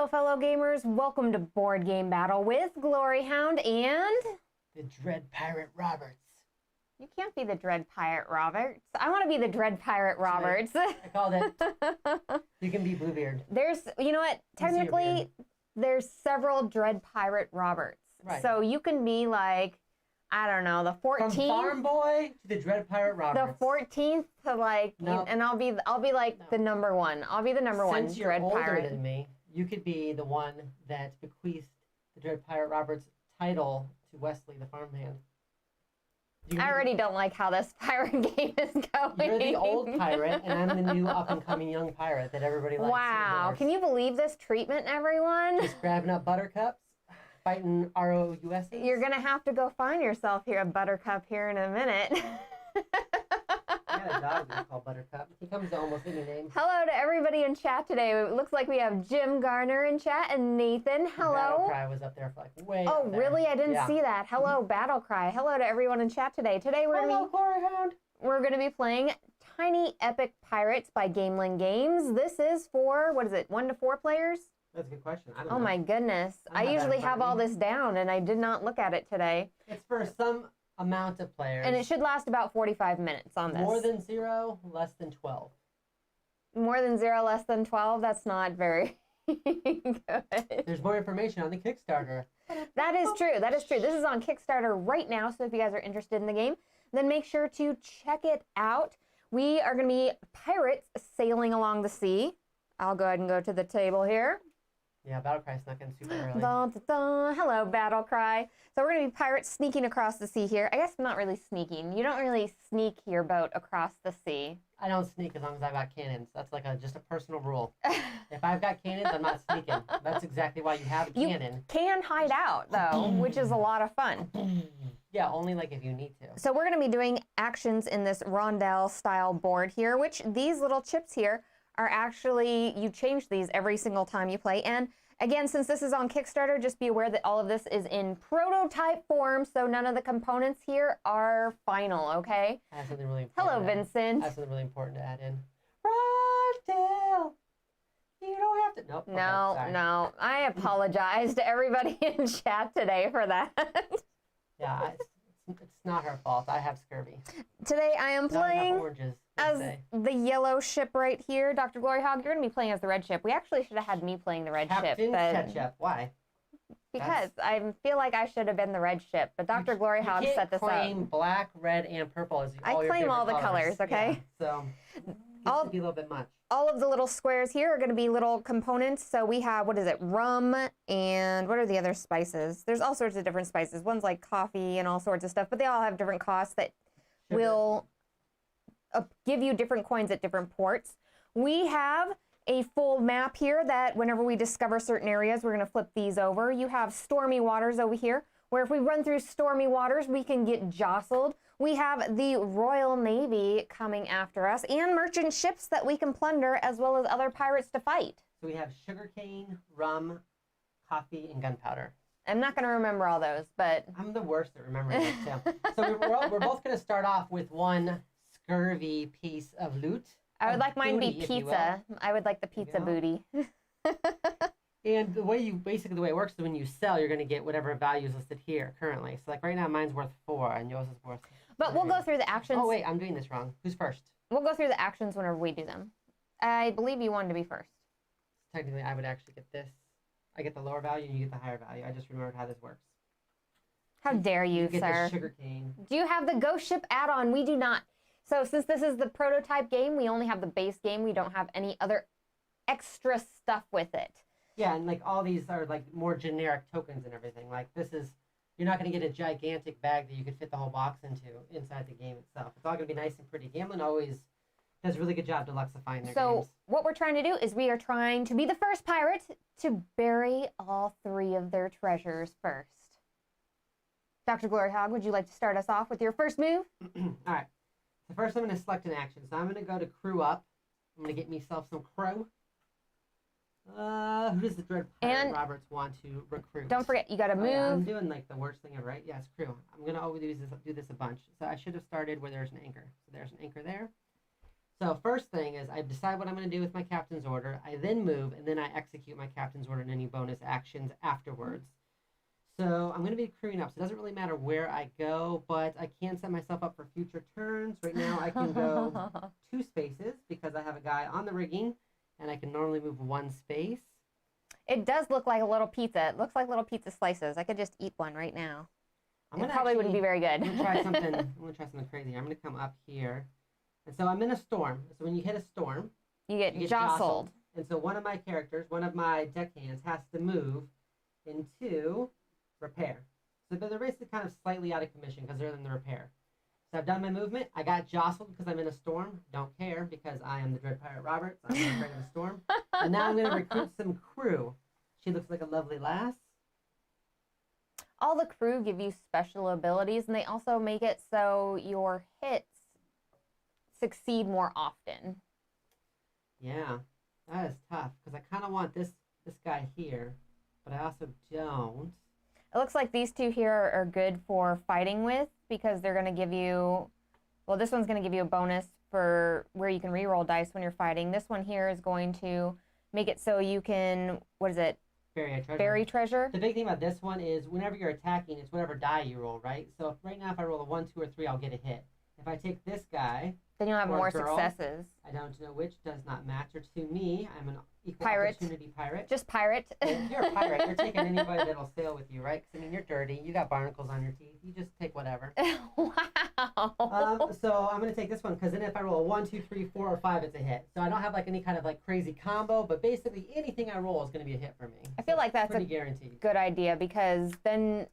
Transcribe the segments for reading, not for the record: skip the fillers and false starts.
Hello, fellow gamers. Welcome to Board Game Battle with Gloryhound and... the Dread Pirate Roberts. You can't be the Dread Pirate Roberts. I want to be the Dread Pirate Roberts. I called it. You can be Bluebeard. You know what? Technically, there's several Dread Pirate Roberts. Right. So you can be like, I don't know, the 14th. From Farm Boy to the Dread Pirate Roberts. The 14th to like, nope. And I'll be like the number one. I'll be the number one Since Dread you're older Pirate. than me, you could be the one that bequeathed the Dread Pirate Roberts title to Wesley the farmhand. I already don't like how this pirate game is going. You're the old pirate, and I'm the new up-and-coming young pirate that everybody likes. Wow. Can you believe this treatment, everyone? Just grabbing up buttercups, fighting ROUS. You're going to have to go find yourself here a buttercup here in a minute. I got a dog that's called Buttercup. He comes to almost any name. Hello to everybody in chat today. It looks like we have Jim Garner in chat and Nathan. Hello. Battlecry was up there for like way Oh, up there. really? I didn't see that. Hello, Battlecry. Hello to everyone in chat today. Today we're going to be playing Tiny Epic Pirates by Gamelyn Games. This is for, what is it, 1 to 4 players? That's a good question. I don't know. Oh my goodness. I usually have all this down and I did not look at it today. It's for some amount of players. And it should last about 45 minutes on this. More than 0, less than 12. More than 0, less than 12? That's not very good. There's more information on the Kickstarter. That is true. That is true. This is on Kickstarter right now, so if you guys are interested in the game, then make sure to check it out. We are going to be pirates sailing along the sea. I'll go ahead and go to the table here. Yeah, Battlecry snuck in super early. Dun, dun, dun. Hello, Battlecry. So we're going to be pirates sneaking across the sea here. I guess not really sneaking. You don't really sneak your boat across the sea. I don't sneak as long as I've got cannons. That's like just a personal rule. If I've got cannons, I'm not sneaking. That's exactly why you have a cannon. You can hide out, though, which is a lot of fun. Yeah, only like if you need to. So we're going to be doing actions in this rondelle-style board here, which these little chips here are actually, you change these every single time you play. And again, since this is on Kickstarter, just be aware that all of this is in prototype form, so none of the components here are final, okay? I have something really important. Hello, Vincent. I have something really important to add in. Rondell! You don't have to. Nope. No, okay, no. I apologize to everybody in chat today for that. Yeah, it's not her fault. I have scurvy. Today I am playing oranges, as the yellow ship right here. Dr. Gloryhound, you're going to be playing as the red ship. We actually should have had me playing the red ship. Captain Ketchup. Why? Because I feel like I should have been the red ship, but Dr. Gloryhound set this up. You claim black, red, and purple as all your claim all the colors, okay? Yeah, so it be a little bit much. All of the little squares here are going to be little components. So we have, what is it, rum, and what are the other spices? There's all sorts of different spices. One's like coffee and all sorts of stuff, but they all have different costs that will give you different coins at different ports. We have a full map here that whenever we discover certain areas, we're going to flip these over. You have stormy waters over here, where if we run through stormy waters, we can get jostled. We have the Royal Navy coming after us and merchant ships that we can plunder, as well as other pirates to fight. So we have sugarcane, rum, coffee, and gunpowder. I'm not going to remember all those, but... I'm the worst at remembering this, too. So we're both going to start off with one scurvy piece of loot. I would like mine to be pizza. I would like the pizza booty. And the way the way it works is when you sell, you're going to get whatever value is listed here currently. So like right now, mine's worth 4 and yours is worth 3. But we'll go through the actions. Oh, wait, I'm doing this wrong. Who's first? We'll go through the actions whenever we do them. I believe you wanted to be first. Technically, I would actually get this. I get the lower value and you get the higher value. I just remembered how this works. How dare you, get sir? The sugarcane. Do you have the Ghost Ship add-on? We do not. So since this is the prototype game, we only have the base game. We don't have any other extra stuff with it. Yeah, and like all these are like more generic tokens and everything. Like this is, you're not going to get a gigantic bag that you could fit the whole box into inside the game itself. It's all going to be nice and pretty. Gamelyn always does a really good job deluxifying their games. So what we're trying to do is we are trying to be the first pirate to bury all 3 of their treasures first. Dr. Gloryhound, would you like to start us off with your first move? All right. So first I'm going to select an action. So I'm going to go to crew up. I'm going to get myself some crew. Who does the Dread Pirate Roberts want to recruit? Don't forget, you got to move. Yeah, I'm doing like the worst thing ever, right? Yeah, it's crew. I'm going to always do this a bunch. So I should have started where there's an anchor. So there's an anchor there. So first thing is I decide what I'm going to do with my captain's order. I then move, and then I execute my captain's order and any bonus actions afterwards. So I'm going to be crewing up. So it doesn't really matter where I go, but I can set myself up for future turns. Right now I can go 2 spaces because I have a guy on the rigging, and I can normally move 1 space. It does look like a little pizza. It looks like little pizza slices. I could just eat one right now. It probably wouldn't be very good. I'm going to try something crazy. I'm going to come up here. And so I'm in a storm. So when you hit a storm, you get jostled. And so one of my characters, one of my deckhands, has to move into repair. So they're basically kind of slightly out of commission because they're in the repair. So I've done my movement. I got jostled because I'm in a storm. Don't care because I am the Dread Pirate Roberts. I'm not afraid of a storm. And now I'm going to recruit some crew. She looks like a lovely lass. All the crew give you special abilities, and they also make it so your hits succeed more often. Yeah, that is tough because I kind of want this guy here, but I also don't. It looks like these two here are good for fighting with because they're going to give you, well, this one's going to give you a bonus for where you can reroll dice when you're fighting. This one here is going to make it so you can, what is it? Bury treasure. The big thing about this one is whenever you're attacking, it's whatever die you roll, right? So right now if I roll a 1, 2, or 3, I'll get a hit. If I take this guy, then you'll have more girl, successes. I don't know which does not match. Or to me, I'm an equal pirate. Opportunity pirate. Just pirate. If you're a pirate, you're taking anybody that'll sail with you, right? Because I mean, you're dirty. You got barnacles on your teeth. You just take whatever. Wow. So I'm gonna take this one because then if I roll a 1, 2, 3, 4, or 5, it's a hit. So I don't have like any kind of like crazy combo, but basically anything I roll is gonna be a hit for me. I feel like that's pretty guaranteed. Good idea because then,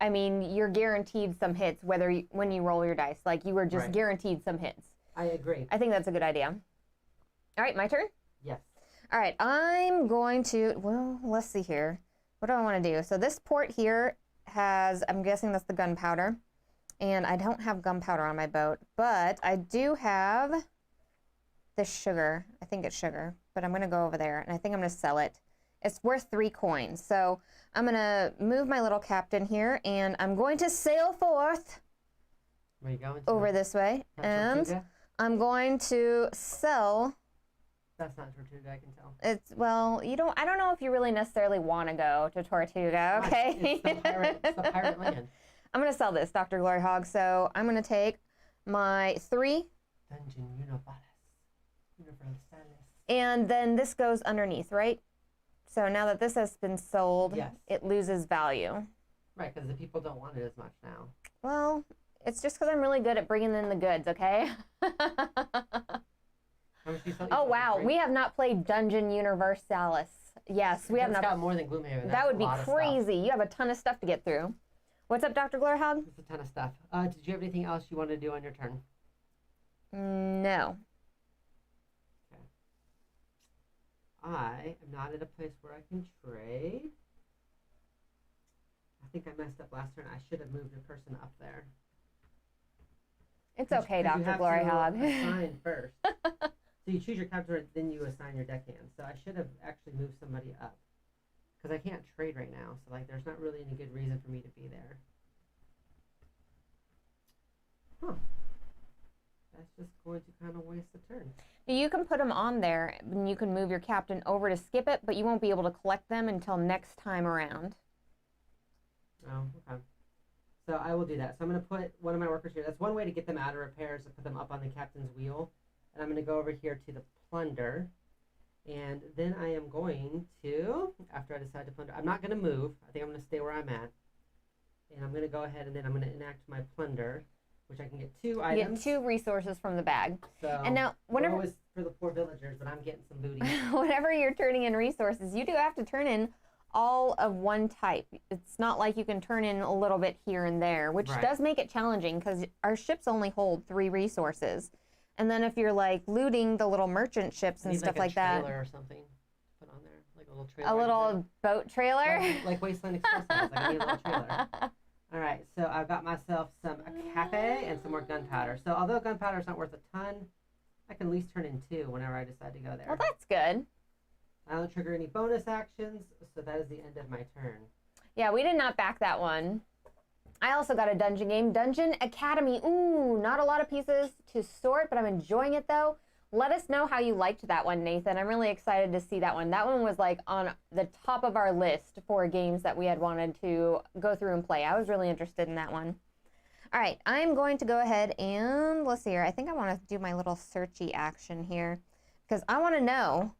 I mean, you're guaranteed some hits when you roll your dice. Like you were just guaranteed some hits. I agree. I think that's a good idea. All right, my turn? Yes. All right, I'm going to, well, let's see here. What do I want to do? So this port here has, I'm guessing that's the gunpowder. And I don't have gunpowder on my boat, but I do have the sugar. I think it's sugar, but I'm going to go over there, and I think I'm going to sell it. It's worth 3 coins. So I'm going to move my little captain here, and I'm going to sail forth. Where you going? Over this way. And I'm going to sell. That's not Tortuga, I can tell. It's, well, I don't know if you really necessarily want to go to Tortuga, okay? It's the pirate land. I'm going to sell this, Dr. Gloryhougnd. So I'm going to take my 3. Dungeon Universalis. And then this goes underneath, right? So now that this has been sold, yes, it loses value. Right, because the people don't want it as much now. Well, it's just because I'm really good at bringing in the goods, okay? Oh, wow. We have not played Dungeon Universalis. Yes, we have not. It's got more than Gloomhaven. That would be crazy. You have a ton of stuff to get through. What's up, Dr. Gloryhound? It's a ton of stuff. Did you have anything else you want to do on your turn? No. Okay. I am not at a place where I can trade. I think I messed up last turn. I should have moved a person up there. It's okay, Dr. Gloryhound. Assign first. So you choose your captain, then you assign your deckhand. So I should have actually moved somebody up. Because I can't trade right now. So like, there's not really any good reason for me to be there. Huh. That's just going to kind of waste a turn. You can put them on there, and you can move your captain over to skip it, but you won't be able to collect them until next time around. Oh, okay. So I will do that. So I'm going to put one of my workers here. That's one way to get them out of repairs, to put them up on the captain's wheel. And I'm going to go over here to the plunder. And then I am going to, after I decide to plunder, I'm not going to move. I think I'm going to stay where I'm at. And I'm going to go ahead and then I'm going to enact my plunder, which I can get 2 items. You get 2 resources from the bag. So, and now, whenever always for the poor villagers, but I'm getting some booty. Whenever you're turning in resources, you do have to turn in all of one type. It's not like you can turn in a little bit here and there, which does make it challenging because our ships only hold 3 resources. And then if you're like looting the little merchant ships and stuff like that. A trailer or something to put on there, like a little trailer. A little boat trailer? Like Wasteland Express has. Like I need a little trailer. All right, so I've got myself some cafe and some more gunpowder. So although gunpowder is not worth a ton, I can at least turn in 2 whenever I decide to go there. Well, that's good. I don't trigger any bonus actions, so that is the end of my turn. Yeah, we did not back that one. I also got a dungeon game, Dungeon Academy. Ooh, not a lot of pieces to sort, but I'm enjoying it though. Let us know how you liked that one, Nathan. I'm really excited to see that one. That one was like on the top of our list for games that we had wanted to go through and play. I was really interested in that one. All right, I'm going to go ahead and let's see here. I think I want to do my little searchy action here because I want to know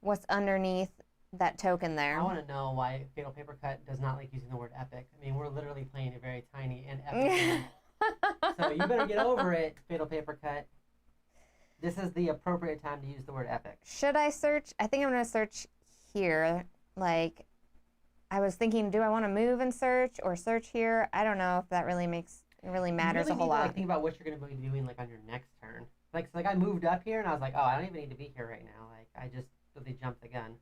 what's underneath that token there. I want to know why Fatal Paper Cut does not like using the word epic. I mean, we're literally playing a very tiny and epic game. So you better get over it, Fatal Paper Cut. This is the appropriate time to use the word epic. Should I search? I think I'm going to search here. Like, I was thinking, do I want to move and search or search here? I don't know if that really matters a whole lot. Like, think about what you're going to be doing like on your next turn. Like, so, like I moved up here and I was like, oh, I don't even need to be here right now. Like, I just really jumped the gun.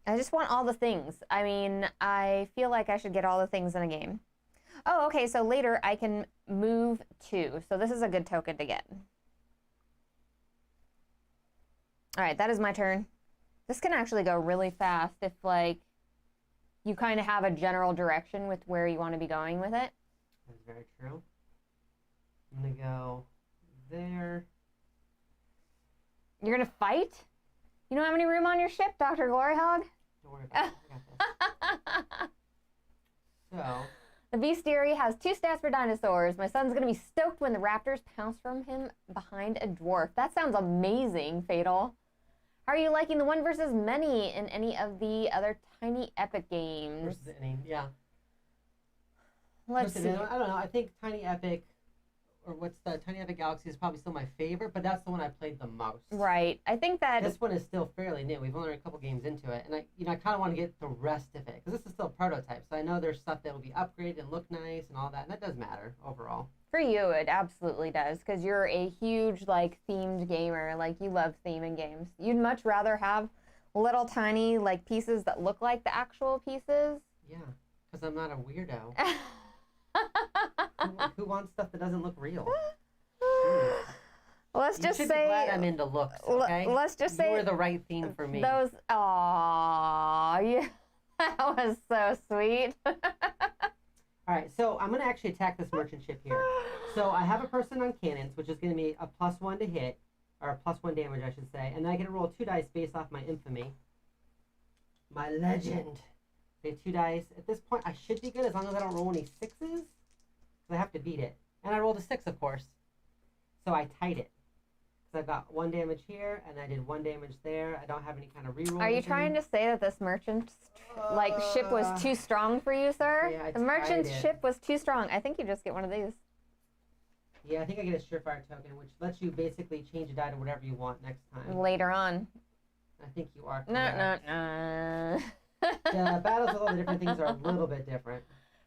I just want all the things. I mean, I feel like I should get all the things in a game. Oh, okay, so later I can move too. So this is a good token to get. All right, that is my turn. This can actually go really fast if, like, you kind of have a general direction with where you want to be going with it. That's very true. I'm going to go there. You're going to fight? You don't have any room on your ship, Dr. Gloryhound? Don't worry about it. I got this. So, the bestiary has 2 stats for dinosaurs. My son's going to be stoked when the raptors pounce from him behind a dwarf. That sounds amazing, Fatal. How are you liking the one versus many in any of the other Tiny Epic games? versus any, yeah. Let's see. I don't know. I think Tiny Epic, or what's the Tiny Epic Galaxy is probably still my favorite, but that's the one I played the most. Right. I think that This one is still fairly new. We've only run a couple games into it, and I kind of want to get the rest of it because this is still a prototype. So I know there's stuff that will be upgraded and look nice and all that, and that does matter overall. for you, it absolutely does because you're a huge, like, themed gamer. Like, you love theming games. You'd much rather have little tiny, like, pieces that look like the actual pieces. Yeah, because I'm not a weirdo. who wants stuff that doesn't look real? Let's You just should say. be glad I'm into looks, okay? Let's just say. You were the right theme for me. Those. Aw, yeah, that was so sweet. All right, so I'm going to actually attack this merchant ship here. So I have a person on cannons, which is going to be a +1 to hit, or +1 damage, I should say. And then I get to roll 2 dice based off my infamy. My legend. Okay, 2 dice. At this point, I should be good as long as I don't roll any 6s. Because I have to beat it. And I rolled a 6, of course. So I tied it. Because I got 1 damage here, and I did 1 damage there. I don't have any kind of reroll. Are you trying to say that this merchant ship was too strong for you, sir? Yeah, I the merchant's tied it. ship was too strong. I think you just get one of these. Yeah, I think I get a Surefire token, which lets you basically change a die to whatever you want next time. Later on. I think you are No, correct. no, no. The battles with all the different things are a little bit different.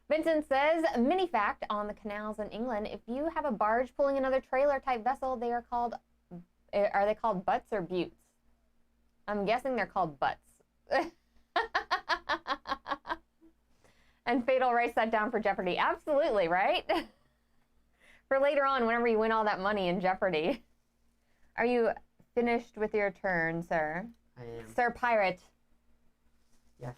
Vincent says, mini fact on the canals in England, if you have a barge pulling another trailer type vessel, are they called butts or buttes? I'm guessing they're called butts. And Fatal writes that down for Jeopardy. Absolutely, right? For later on, whenever you win all that money in Jeopardy. Are you finished with your turn, sir? I am. Sir Pirate. Yes,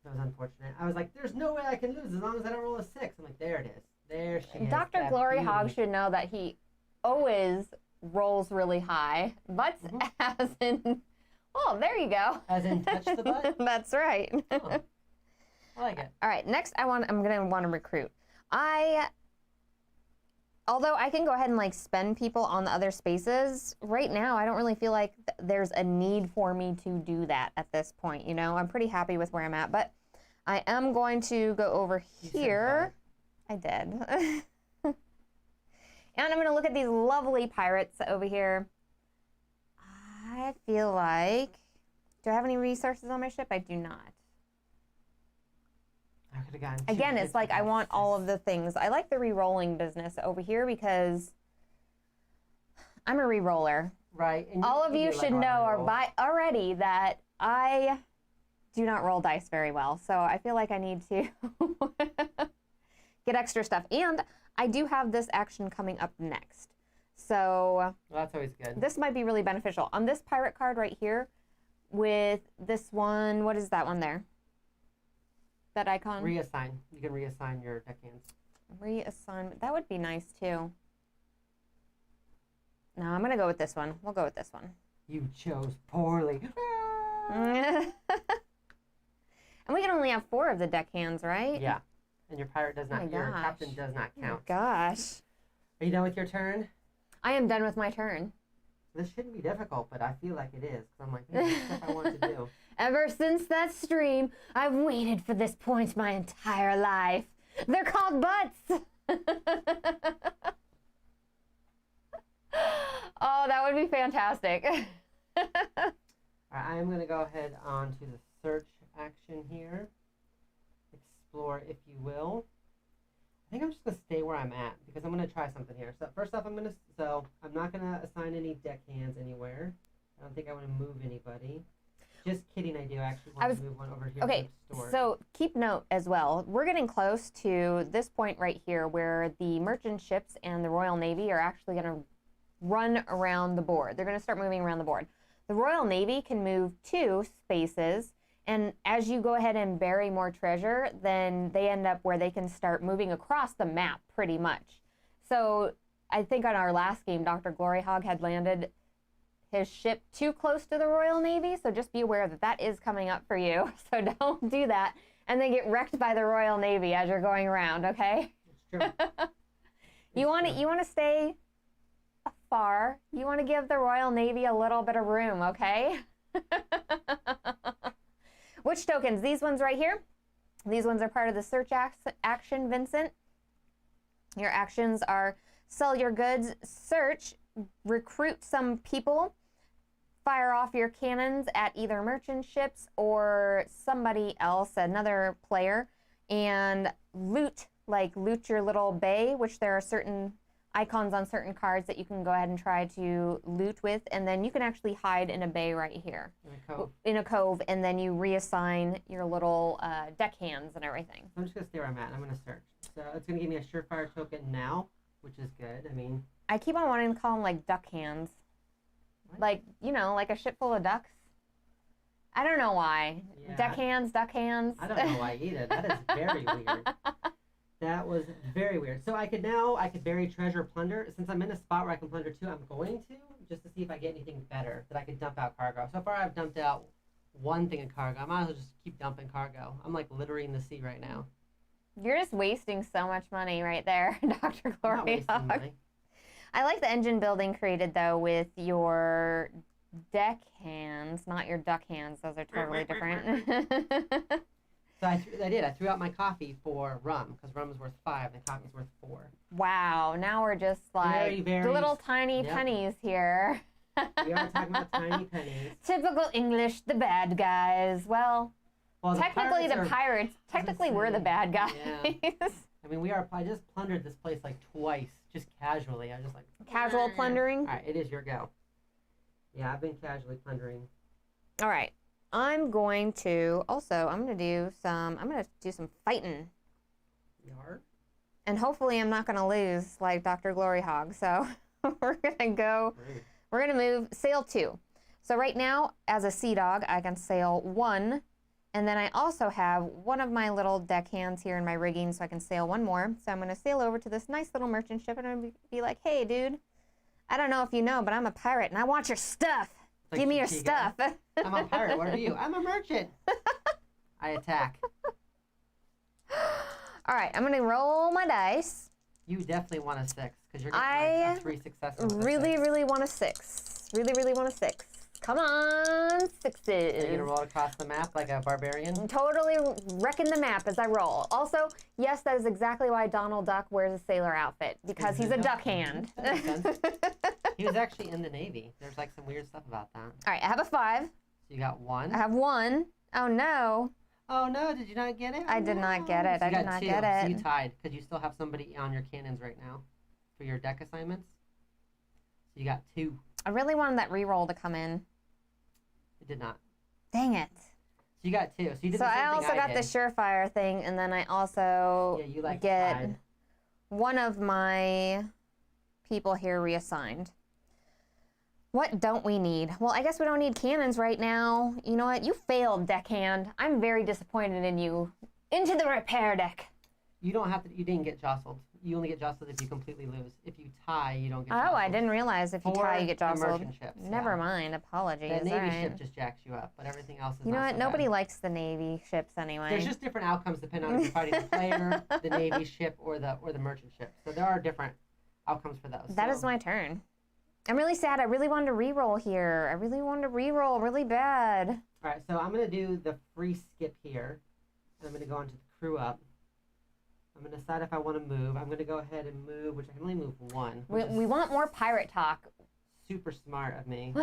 that was unfortunate. I was like, there's no way I can lose as long as I don't roll a 6. I'm like, there it is. There she is. Dr. that Gloryhound beauty. should know that he always rolls really high. Butts as in, oh, there you go. As in touch the butt? That's right. Oh, I like it. All right, next I'm gonna want to recruit. Although I can go ahead and like spend people on the other spaces, right now I don't really feel like there's a need for me to do that at this point. You know, I'm pretty happy with where I'm at, but I am going to go over here. I did. And I'm going to look at these lovely pirates over here. I feel like, do I have any resources on my ship? I do not. I could have gotten Again, it's like I want all of the things. I like the re-rolling business over here because I'm a re-roller. Right. And All of you do should like know auto-roll. already that I do not roll dice very well. So I feel like I need to get extra stuff. And I do have this action coming up next. So Well, that's always good. this might be really beneficial. On this pirate card right here with this one, what is that one there? That icon? Reassign. You can reassign your deckhands. Reassignment. That would be nice too. No, I'm gonna go with this one. We'll go with this one. You chose poorly. And we can only have 4 of the deckhands, right? Yeah. And your pirate does Oh my not, your gosh. captain does not Oh my count. gosh. Are you done with your turn? I am done with my turn. This shouldn't be difficult, but I feel like it is. Because I'm like, hey, this stuff I want to do. Ever since that stream, I've waited for this point my entire life. They're called butts. Oh, that would be fantastic. All right, I am going to go ahead on to the search action here. Explore, if you will. I think I'm just going to stay where I'm at because I'm going to try something here. So first off, I'm not going to assign any deckhands anywhere. I don't think I want to move anybody. Just kidding, I do actually want to move one over here. Okay, so keep note as well. We're getting close to this point right here where the merchant ships and the Royal Navy are actually going to run around the board. They're going to start moving around the board. The Royal Navy can move 2 spaces, and as you go ahead and bury more treasure, then they end up where they can start moving across the map pretty much. So I think on our last game, Dr. Gloryhougdd had landed his ship too close to the Royal Navy, so just be aware that that is coming up for you. So don't do that and then get wrecked by the Royal Navy as you're going around, okay? It's true. You want to stay afar. You want to give the Royal Navy a little bit of room, okay? Which tokens? These ones right here. These ones are part of the search action, Vincent. Your actions are sell your goods, search, recruit some people, fire off your cannons at either merchant ships or somebody else, another player, and loot your little bay, which there are certain icons on certain cards that you can go ahead and try to loot with, and then you can actually hide in a bay right here. In a cove, and then you reassign your little deckhands and everything. I'm just going to stay where I'm at. I'm going to search. So it's going to give me a surefire token now, which is good. I mean, I keep on wanting to call them like duck hands. What? Like, like a ship full of ducks. I don't know why. Yeah. Duck hands. I don't know why either. That is very weird. That was very weird. So I could bury treasure, plunder. Since I'm in a spot where I can plunder 2, I'm going to, just to see if I get anything better that I could dump out cargo. So far I've dumped out 1 thing of cargo. I might as well just keep dumping cargo. I'm like littering the sea right now. You're just wasting so much money right there, Dr. I'm not wasting Gloryhougdd. money. I like the engine building created, though, with your deck hands, not your duck hands. Those are totally different. So I threw out my coffee for rum, because rum is worth 5 and coffee is worth 4. Wow, now we're just like Very little tiny pennies here. We are talking about tiny pennies. Typical English, the bad guys. Well technically the pirates, technically we're the bad guys. Yeah. I mean, I just plundered this place like twice, just casually. I was just like... Casual plundering? All right, it is your go. Yeah, I've been casually plundering. All right. I'm going to do some fighting. Yar? And hopefully I'm not going to lose like Dr. Gloryhoggdd. So we're going to move sail 2. So right now, as a sea dog, I can sail 1. And then I also have one of my little deckhands here in my rigging, so I can sail 1 more. So I'm going to sail over to this nice little merchant ship, and I'm going to be like, hey, dude, I don't know if you know, but I'm a pirate, and I want your stuff. Like Give me your stuff. I'm a pirate. What are you? I'm a merchant. I attack. All right, I'm going to roll my dice. You definitely want a 6, because you're getting like 3 successes. Really want a 6. Really want a 6. Come on, 6s. Are you going to roll across the map like a barbarian? Totally wrecking the map as I roll. Also, yes, that is exactly why Donald Duck wears a sailor outfit, because he's a duck hand. That makes sense. He was actually in the Navy. There's like some weird stuff about that. All right, I have a 5. So you got 1. I have 1. Oh, no. Oh, no, did you not get it? I did not get it. So I did not get it. So you tied, because you still have somebody on your cannons right now for your deck assignments. So you got 2. I really wanted that reroll to come in. It did not. Dang it. So you got 2. So you did the same I also thing got I the did. surefire thing, and then I also Yeah, you like get tied. one of my people here reassigned. What don't we need? Well, I guess we don't need cannons right now. You know what? You failed, deckhand. I'm very disappointed in you. Into the repair deck. You don't have to. You didn't get jostled. You only get jostled if you completely lose. If you tie, you don't get Oh, jostled. I didn't realize if you tie, you get the jostled. merchant ships, Never mind. Apologies. The Navy All right. ship just jacks you up, but everything else is You know not what? so Nobody bad. likes the Navy ships anyway. There's just different outcomes depending on if you're fighting the player, the Navy ship, or the merchant ship. So there are different outcomes for those. That is my turn. I'm really sad. I really wanted to reroll here. I really wanted to reroll really bad. All right, so I'm going to do the free skip here. And I'm going to go into the crew up. I'm going to decide if I want to move. I'm going to go ahead and move, which I can only move one. We want more pirate talk. Super smart of me.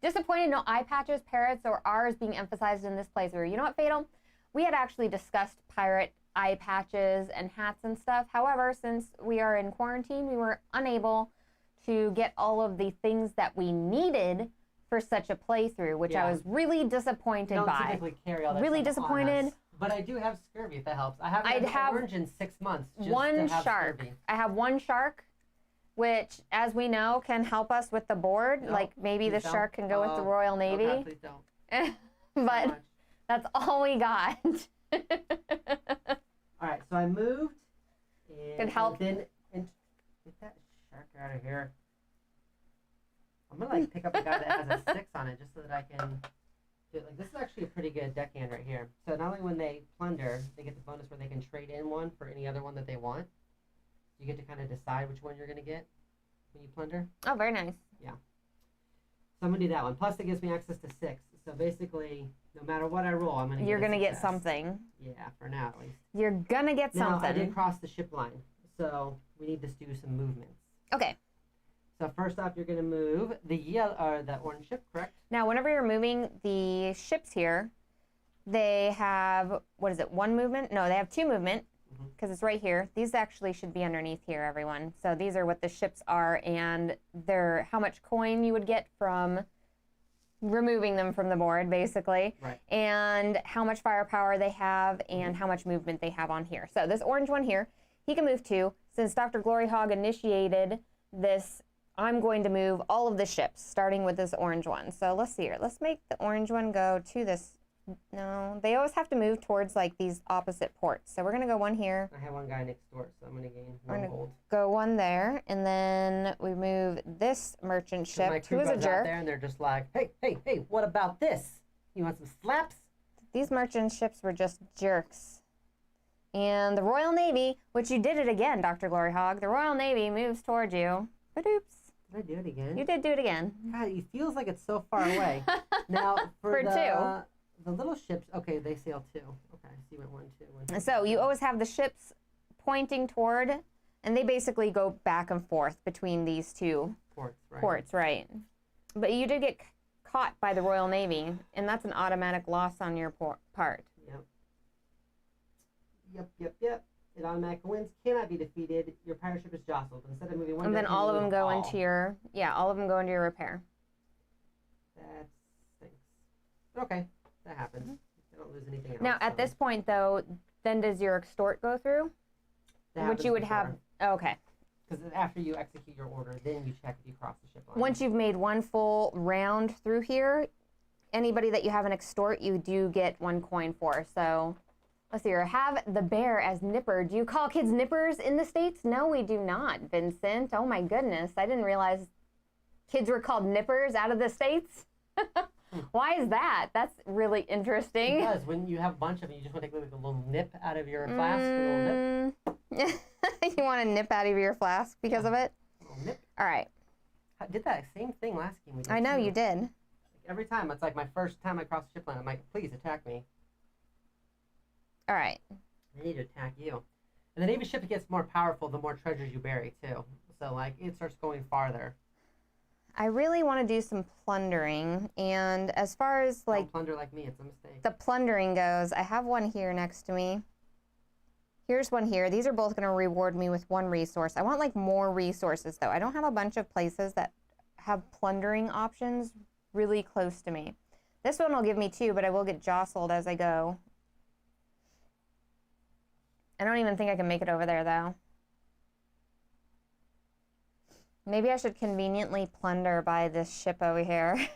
Disappointed no eye patches, parrots, or R's being emphasized in this playthrough. You know what, Fatal? We had actually discussed pirate eye patches and hats and stuff. However, since we are in quarantine, we were unable to get all of the things that we needed for such a playthrough, which I was really disappointed Don't by. typically carry all that Really stuff on disappointed. us. But I do have scurvy, if that helps. I haven't had orange in 6 months. Just One to have shark. Scurvy. I have one shark, which, as we know, can help us with the board. No, like maybe the please shark can go with the Royal don't. Navy. Oh, God, please don't. But Much. that's all we got. All right, so I moved. And Good help. Then get that shark out of here. I'm gonna like pick up a guy that has a 6 on it just so that I can do it. Like this is actually a pretty good deckhand right here. So not only when they plunder, they get the bonus where they can trade in one for any other one that they want. You get to kind of decide which one you're gonna get when you plunder. Oh, very nice. Yeah. So I'm gonna do that one. Plus it gives me access to 6. So basically, no matter what I roll, I'm gonna You're get gonna get success. something. Yeah, for now at least. You're gonna get Now, something. I did cross the ship line, so we need to do some movements. Okay. So first off, you're going to move the yellow or the orange ship, correct? Now, whenever you're moving the ships here, they have, what is it, 1 movement? No, they have 2 movement because it's right here. These actually should be underneath here, everyone. So these are what the ships are, and they're how much coin you would get from removing them from the board, basically, Right. and how much firepower they have and how much movement they have on here. So this orange one here, he can move 2. Since Dr. Gloryhougnd initiated this, I'm going to move all of the ships, starting with this orange one. So let's see here. Let's make the orange one go to this. No, they always have to move towards like these opposite ports. So we're going to go 1 here. I have one guy next door, so I'm going to gain We're 1 gonna gold. go 1 there, and then we move this merchant So my ship, crew who is a goes out jerk. there, and they're just like, hey, what about this? You want some slaps? These merchant ships were just jerks. And the Royal Navy, which you did it again, Dr. Gloryhound, the Royal Navy moves towards you. But oops, Did I do it again? you did do it again. God, it feels like it's so far away. Now, for For the little ships, okay, they sail 2. Okay, so you went 1, 2, 1, 2. So you always have the ships pointing toward, and they basically go back and forth between these 2 ports, right? But you did get caught by the Royal Navy, and that's an automatic loss on your part. Yep. It automatically wins. Cannot be defeated. Your pirate ship is jostled. Instead of moving 1, And then deck, you all of move them go all. into your, all of them go into your repair. That stinks. Okay, that happens. I don't lose anything else. Now, at this point, though, then does your extort go through? Which you would have, okay. Because after you execute your order, then you check if you cross the ship line. Once you've made 1 full round through here, anybody that you have an extort, you do get 1 coin for. So, let's see here. Have the bear as nipper. Do you call kids nippers in the States? No, we do not, Vincent. Oh my goodness. I didn't realize kids were called nippers out of the States. Why is that? That's really interesting. Because when you have a bunch of them, you just want to take like a little nip out of your flask. A little nip. You want to nip out of your flask because of it? A little nip. All right. I did that same thing last game. We did I know too. you did. Like every time, it's like my first time I cross the ship line. I'm like, please attack me. All right. I need to attack you. And the Navy ship gets more powerful the more treasures you bury, too. So, like, it starts going farther. I really want to do some plundering, and as far as like Don't plunder like me, it's a mistake. the plundering goes, I have 1 here next to me. Here's 1 here. These are both going to reward me with 1 resource. I want like more resources though. I don't have a bunch of places that have plundering options really close to me. This one will give me 2, but I will get jostled as I go. I don't even think I can make it over there though. Maybe I should conveniently plunder by this ship over here.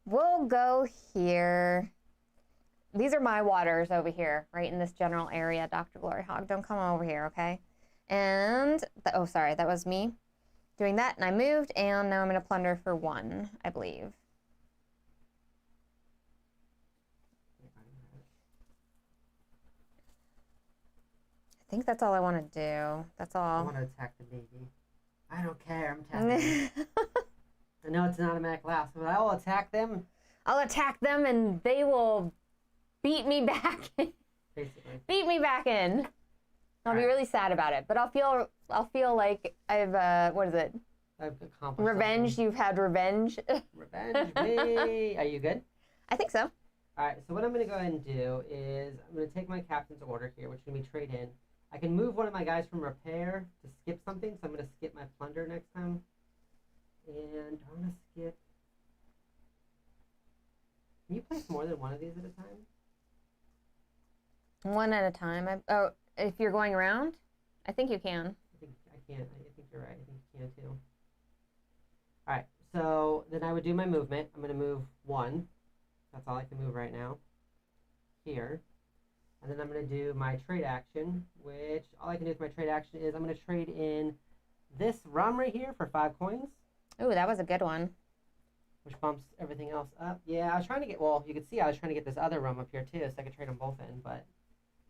We'll go here. these are my waters over here, right in this general area, Dr. Gloryhound. Don't come over here, okay? And, oh, sorry, that was me doing that, and I moved, and now I'm going to plunder for 1, I believe. I think that's all I want to do. That's I all. want to attack the baby. I don't care. I'm attacking them. I know it's an automatic last, but I will attack them. I'll attack them, and they will beat me back. Basically. Beat me back in. I'll be really sad about it, but I'll feel like I've what is it? I've accomplished Revenge. something. You've had revenge. Revenge me. Are you good? I think so. All right. So what I'm going to go ahead and do is I'm going to take my captain's order here, which is going to be trade in. I can move one of my guys from repair to skip something, so I'm going to skip my plunder next time. And I want to skip. Can you place more than one of these at a time? One at a time. Oh, if you're going around, I think you can. I think I can. I think you're right. I think you can too. All right. So then I would do my movement. I'm going to move 1. That's all I can move right now. Here. And then I'm going to do my trade action, which all I can do with my trade action is I'm going to trade in this rum right here for 5 coins. Ooh, that was a good one. Which bumps everything else up. Yeah, I was trying to get, well, you can see I was trying to get this other rum up here too, so I could trade them both in, but.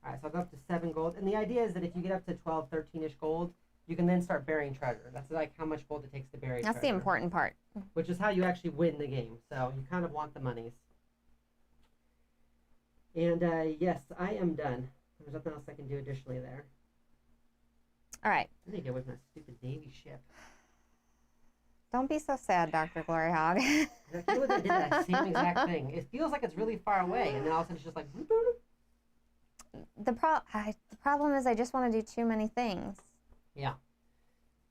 All right, so I'll go up to 7 gold. And the idea is that if you get up to 12, 13-ish gold, you can then start burying treasure. That's like how much gold it takes to bury treasure. That's the important part. Which is how you actually win the game. So you kind of want the monies. And yes, I am done. There's nothing else I can do additionally there. All right. I need to get away from that stupid Navy ship. Don't be so sad, Dr. Gloryhound. I feel like I did that same exact thing. It feels like it's really far away, and then all of a sudden it's just like... Boop, boop, boop. The problem is I just want to do too many things. Yeah.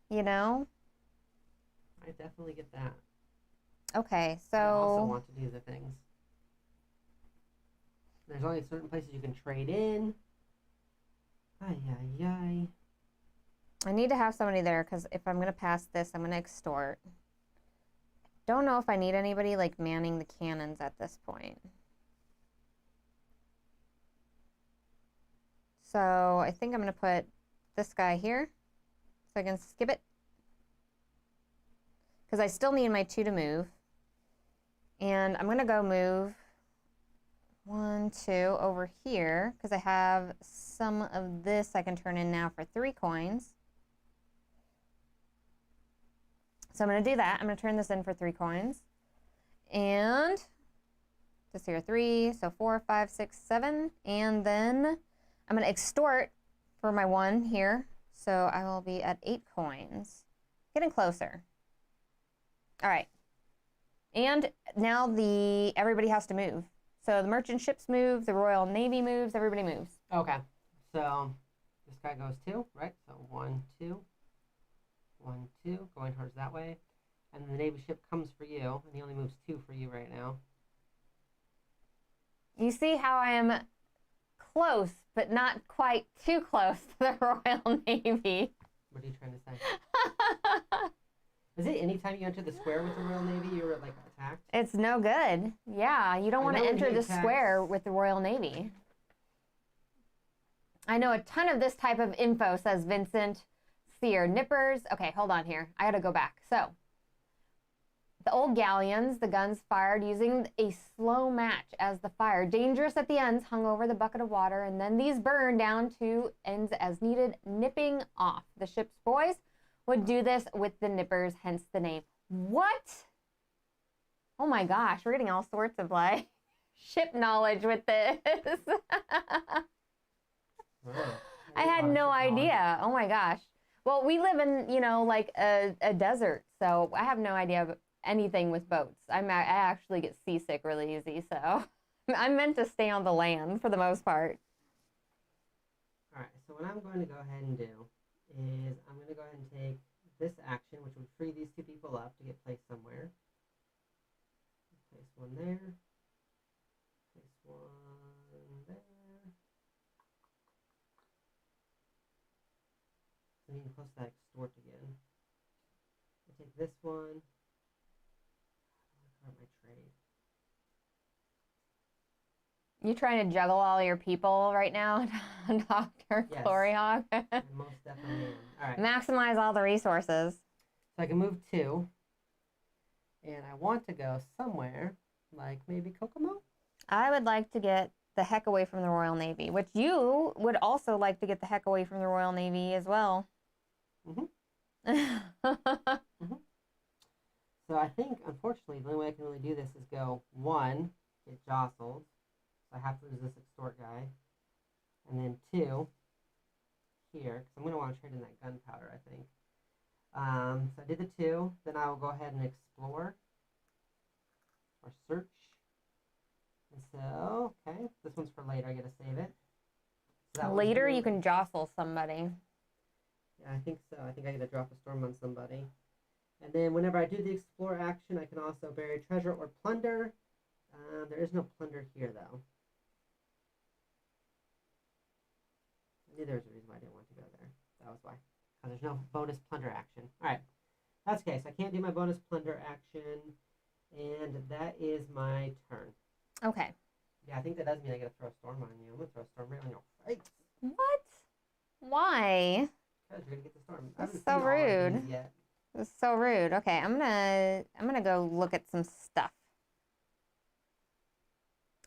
You know? I definitely get that. Okay, so... I also want to do the things. There's only certain places you can trade in. Ay, ay, ay. I need to have somebody there because if I'm going to pass this, I'm going to extort. Don't know if I need anybody like manning the cannons at this point. So I think I'm going to put this guy here so I can skip it. Because I still need my 2 to move. And I'm going to go move 1, 2 over here because I have some of this I can turn in now for 3 coins. So I'm going to do that. I'm going to turn this in for 3 coins. And this here, 3, so 4, 5, 6, 7. And then I'm going to extort for my 1 here. So I will be at 8 coins. Getting closer. All right. And now everybody has to move. So the merchant ships move, the Royal Navy moves, everybody moves. Okay. So this guy goes 2, right? So 1, 2. 1, 2, going towards that way. And then the Navy ship comes for you, and he only moves 2 for you right now. You see how I am close, but not quite too close to the Royal Navy. What are you trying to say? Is it anytime you enter the square with the Royal Navy, you're like attacked? It's no good. Yeah, you don't want to enter the square with the Royal Navy. I know a ton of this type of info, says Vincent. Seer nippers. Okay, hold on here. I gotta go back. So, the old galleons, the guns fired using a slow match as the fire, dangerous at the ends, hung over the bucket of water, and then these burned down to ends as needed, nipping off. The ship's boys would do this with the nippers, hence the name. What? Oh my gosh, we're getting all sorts of like ship knowledge with this. I had no idea. Oh my gosh. Well, we live in, you know, like a desert, so I have no idea of anything with boats. I actually get seasick really easy, so I'm meant to stay on the land for the most part. All right, so what I'm going to go ahead and do is I'm going to go ahead and take this action, which would free these 2 people up to get placed somewhere. Place 1 there. Place 1 there. I need to close that extort again. I take this one. I want to my trade. You trying to juggle all your people right now, Dr. Yes. Gloryhound? I most definitely am. All right. Maximize all the resources. So I can move 2. And I want to go somewhere like maybe Kokomo. I would like to get the heck away from the Royal Navy, which you would also like to get the heck away from the Royal Navy as well. So I think, unfortunately, the only way I can really do this is go 1, get jostled. So I have to lose this extort guy. And then 2, here, because I'm going to want to trade in that gunpowder, I think. So I did the 2. Then I will go ahead and explore or search. And so, okay, this one's for later. I got to save it. So later, you can jostle somebody. Yeah, I think so. I think I got to drop a storm on somebody. And then whenever I do the explore action, I can also bury treasure or plunder. There is no plunder here, though. I knew there was a reason why I didn't want to go there. That was why. Because there's no bonus plunder action. All right. That's okay. So I can't do my bonus plunder action. And that is my turn. Okay. Yeah, I think that does mean I got to throw a storm on you. I'm going to throw a storm right on your face. What? Why? Because you're going to get the storm. That's so rude. That's so rude. Okay, I'm gonna go look at some stuff.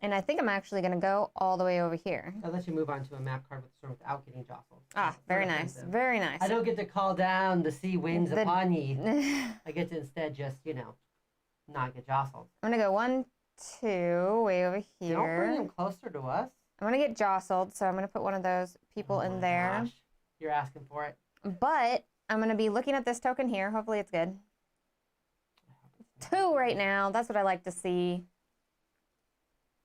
And I think I'm actually gonna go all the way over here. I'll let you move on to a map card with the storm without getting jostled. Ah, very nice. Very nice. I don't get to call down the sea winds upon ye. I get to instead just, not get jostled. I'm gonna go 1, 2, way over here. Don't bring them closer to us. I'm gonna get jostled, so I'm gonna put one of those people in there. Gosh. You're asking for it. But I'm gonna be looking at this token here. Hopefully it's good. 2 right now. That's what I like to see.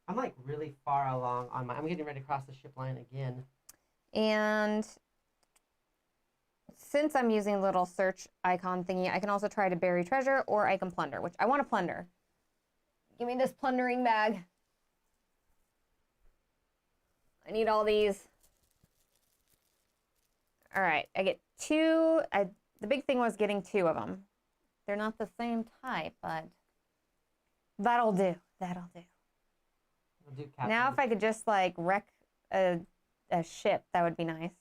I'm like really far along on I'm getting ready to cross the ship line again. And since I'm using a little search icon thingy, I can also try to bury treasure or I can plunder, which I want to plunder. Give me this plundering bag. I need all these. All right, I get 2. The big thing was getting 2 of them. They're not the same type, but that'll do. That'll do. We'll do Now if I could just like wreck a ship, that would be nice.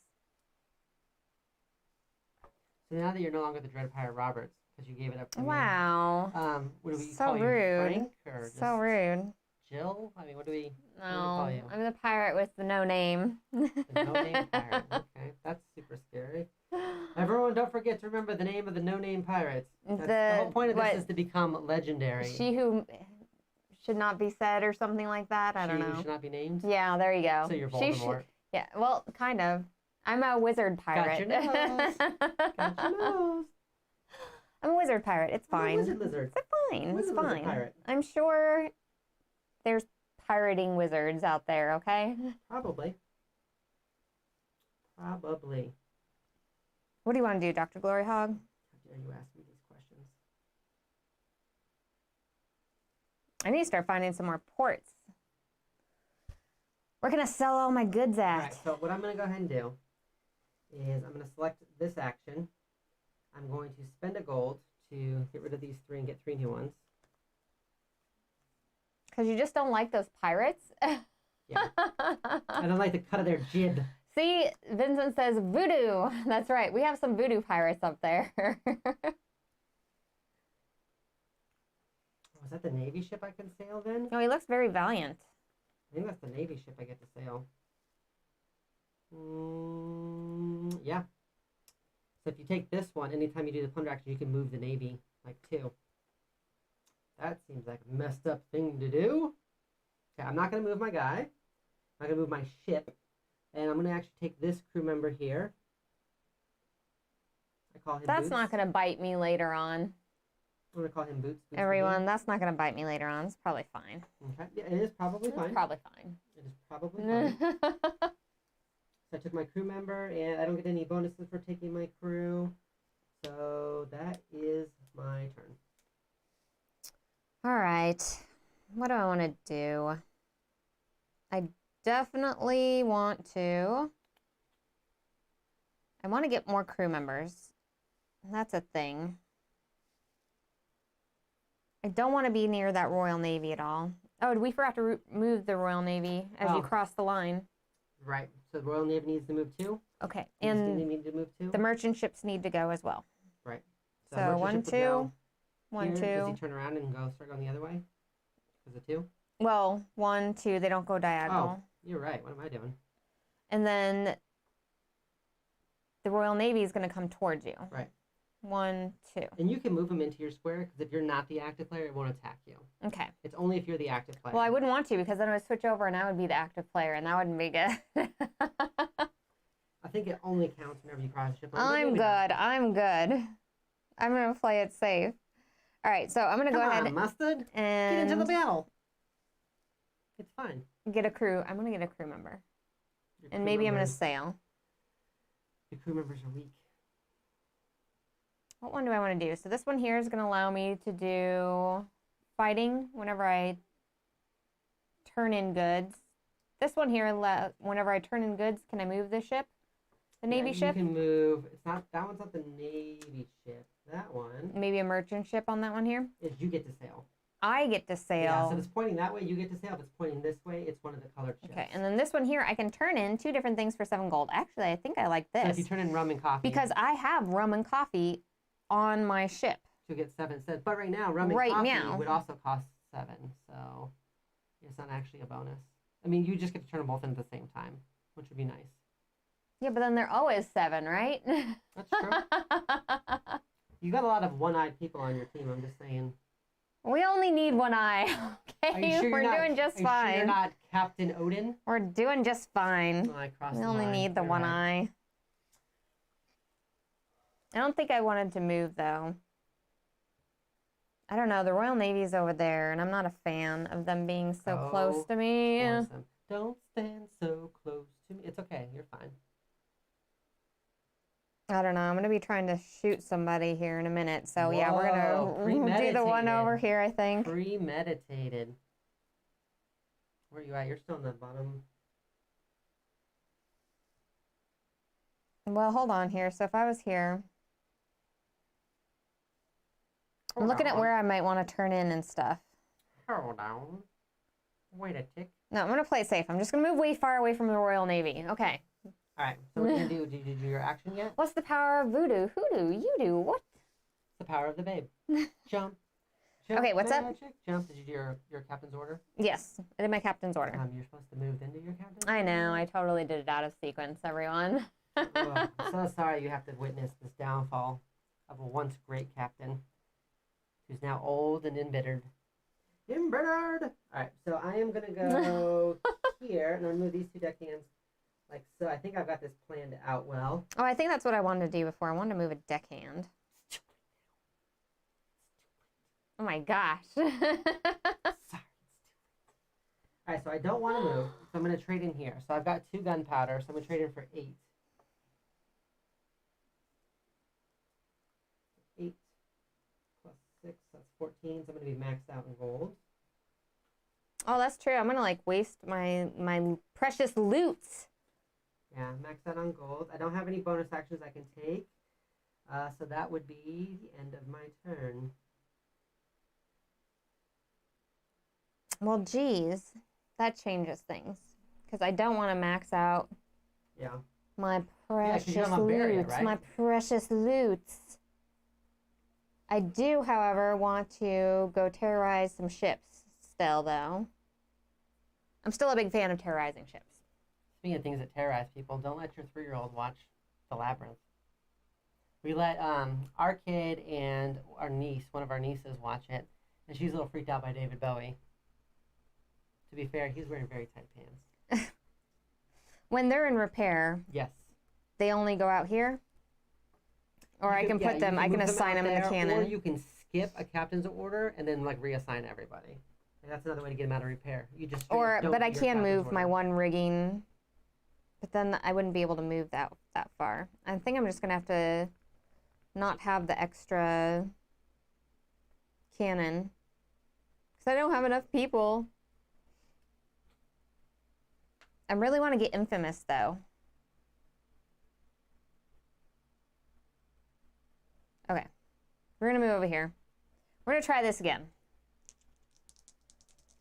So now that you're no longer the Dread Pirate Roberts, because you gave it up to wow. me. What do we so call rude. you? Frank or so rude. Jill? I mean, what do we No, call you? I'm the pirate with the no name. The no-name pirate. Okay, that's super scary. Everyone, don't forget to remember the name of the no-name pirates. The whole point of this is to become legendary. She who should not be said or something like that. I don't know. She who should not be named? Yeah, there you go. So you're Voldemort. Yeah, well, kind of. I'm a wizard pirate. Got your nose. Got your nose. I'm a wizard pirate. It's fine. Wizard lizard. It's fine. Wizard It's fine. lizard pirate. I'm sure there's pirating wizards out there, okay? Probably. Probably. What do you want to do, Dr. Gloryhound? How dare you ask me these questions? I need to start finding some more ports. Where can I sell all my goods at? All right, so what I'm going to go ahead and do is I'm going to select this action. I'm going to spend a gold to get rid of these 3 and get 3 new ones. Because you just don't like those pirates? Yeah. I don't like the cut of their jib. See, Vincent says voodoo. That's right. We have some voodoo pirates up there. Was that the Navy ship I can sail then? No, he looks very valiant. I think that's the Navy ship I get to sail. Yeah. So if you take this one, anytime you do the plunder action, you can move the Navy, like 2. That seems like a messed up thing to do. Okay, I'm not going to move my guy. I'm going to move my ship. And I'm going to actually take this crew member here. I call him That's Boots. not going to bite me later on. I'm going to call him Boots. Everyone, that's not going to bite me later on. It's probably fine. Okay, yeah, it is probably fine. It's probably fine. It is probably fine. So I took my crew member, and I don't get any bonuses for taking my crew. So that is my turn. All right. What do I want to do? I definitely want to... I want to get more crew members. That's a thing. I don't want to be near that Royal Navy at all. Oh, we forgot to move the Royal Navy as you cross the line. Right. So the Royal Navy needs to move too. Okay. And And need to move too. the merchant ships need to go as well. Right. So 1, 2, 1, 2. Does he turn around and start going the other way? Because of 2? Well, 1, 2. They don't go diagonal. Oh, you're right. What am I doing? And then the Royal Navy is going to come towards you. Right. 1, 2. And you can move them into your square because if you're not the active player, it won't attack you. Okay. It's only if you're the active player. Well, I wouldn't want to because then I would switch over and I would be the active player and that wouldn't be good. I think it only counts whenever you cross the ship line. I'm good. I'm good. I'm going to play it safe. All right, so I'm going to go ahead Mustard. and get into the battle. It's fine. Get a crew. I'm going to get a crew member. And maybe I'm going to sail. Your crew members are weak. What one do I want to do? So this one here is going to allow me to do fighting whenever I turn in goods. This one here, whenever I turn in goods, can I move the ship? The Navy ship? You can move. It's not that one's not the Navy ship. That one. Maybe a merchant ship on that one here? Is you get to sail. I get to sail. Yeah, so if it's pointing that way, you get to sail. If it's pointing this way, it's one of the colored ships. Okay, and then this one here, I can turn in 2 different things for 7 gold. Actually, I think I like this. So if you turn in rum and coffee. Because I have rum and coffee on my ship. To get 7 cents. But right now, rum and coffee would also cost 7. So it's not actually a bonus. I mean, you just get to turn them both in at the same time, which would be nice. Yeah, but then they're always 7, right? That's true. You got a lot of one-eyed people on your team, I'm just saying. We only need 1 eye, okay? Sure We're doing just fine. Sure you're not Captain Odin? We're doing just fine. We only need the 1 eye. I don't think I wanted to move, though. I don't know. The Royal Navy's over there, and I'm not a fan of them being so close to me. Don't stand so close to me. It's okay. You're fine. I don't know. I'm going to be trying to shoot somebody here in a minute. So, yeah, we're going to do the one over here, I think. Premeditated. Where are you at? You're still in the bottom. Well, hold on here. So, if I was here, I'm looking at where I might want to turn in and stuff. Hold on. Wait a tick. No, I'm going to play it safe. I'm just going to move way far away from the Royal Navy. Okay. All right. So what are you going to do? Did you do your action yet? What's the power of voodoo? Hoodoo? You do? What? It's the power of the babe. Jump. Okay, what's up? Jump. Did you do your captain's order? Yes, I did my captain's order. You're supposed to move into your captain's I know. I totally did it out of sequence, everyone. Oh, I'm so sorry you have to witness this downfall of a once great captain who's now old and embittered. Embittered! All right, so I am going to go here, and I'm going to move these 2 deckhands like so. I think I've got this planned out well. Oh, I think that's what I wanted to do before. I wanted to move a deckhand. Oh my gosh. Sorry, it's too late. All right, so I don't want to move, so I'm going to trade in here. So I've got 2 gunpowder, so I'm going to trade in for 8. 8 plus 6, that's 14, so I'm going to be maxed out in gold. Oh, that's true. I'm going to like waste my precious loot. Yeah, maxed out on gold. I don't have any bonus actions I can take, so that would be the end of my turn. Well, geez, that changes things because I don't want to max out. Yeah. My precious barrier, right? My precious loots. I do, however, want to go terrorize some ships still, though. I'm still a big fan of terrorizing ships. Speaking of things that terrorize people, don't let your 3-year-old watch The Labyrinth. We let our kid and our niece, one of our nieces, watch it, and she's a little freaked out by David Bowie. To be fair, he's wearing very tight pants. When they're in repair, yes, they only go out here? Or I can put them, I can assign them in the cannon. Or you can skip a captain's order and then like reassign everybody. And that's another way to get them out of repair. You just but I can move my one rigging, but then I wouldn't be able to move that far. I think I'm just gonna have to not have the extra cannon because I don't have enough people. I really want to get infamous though. Okay, we're gonna move over here. We're gonna try this again.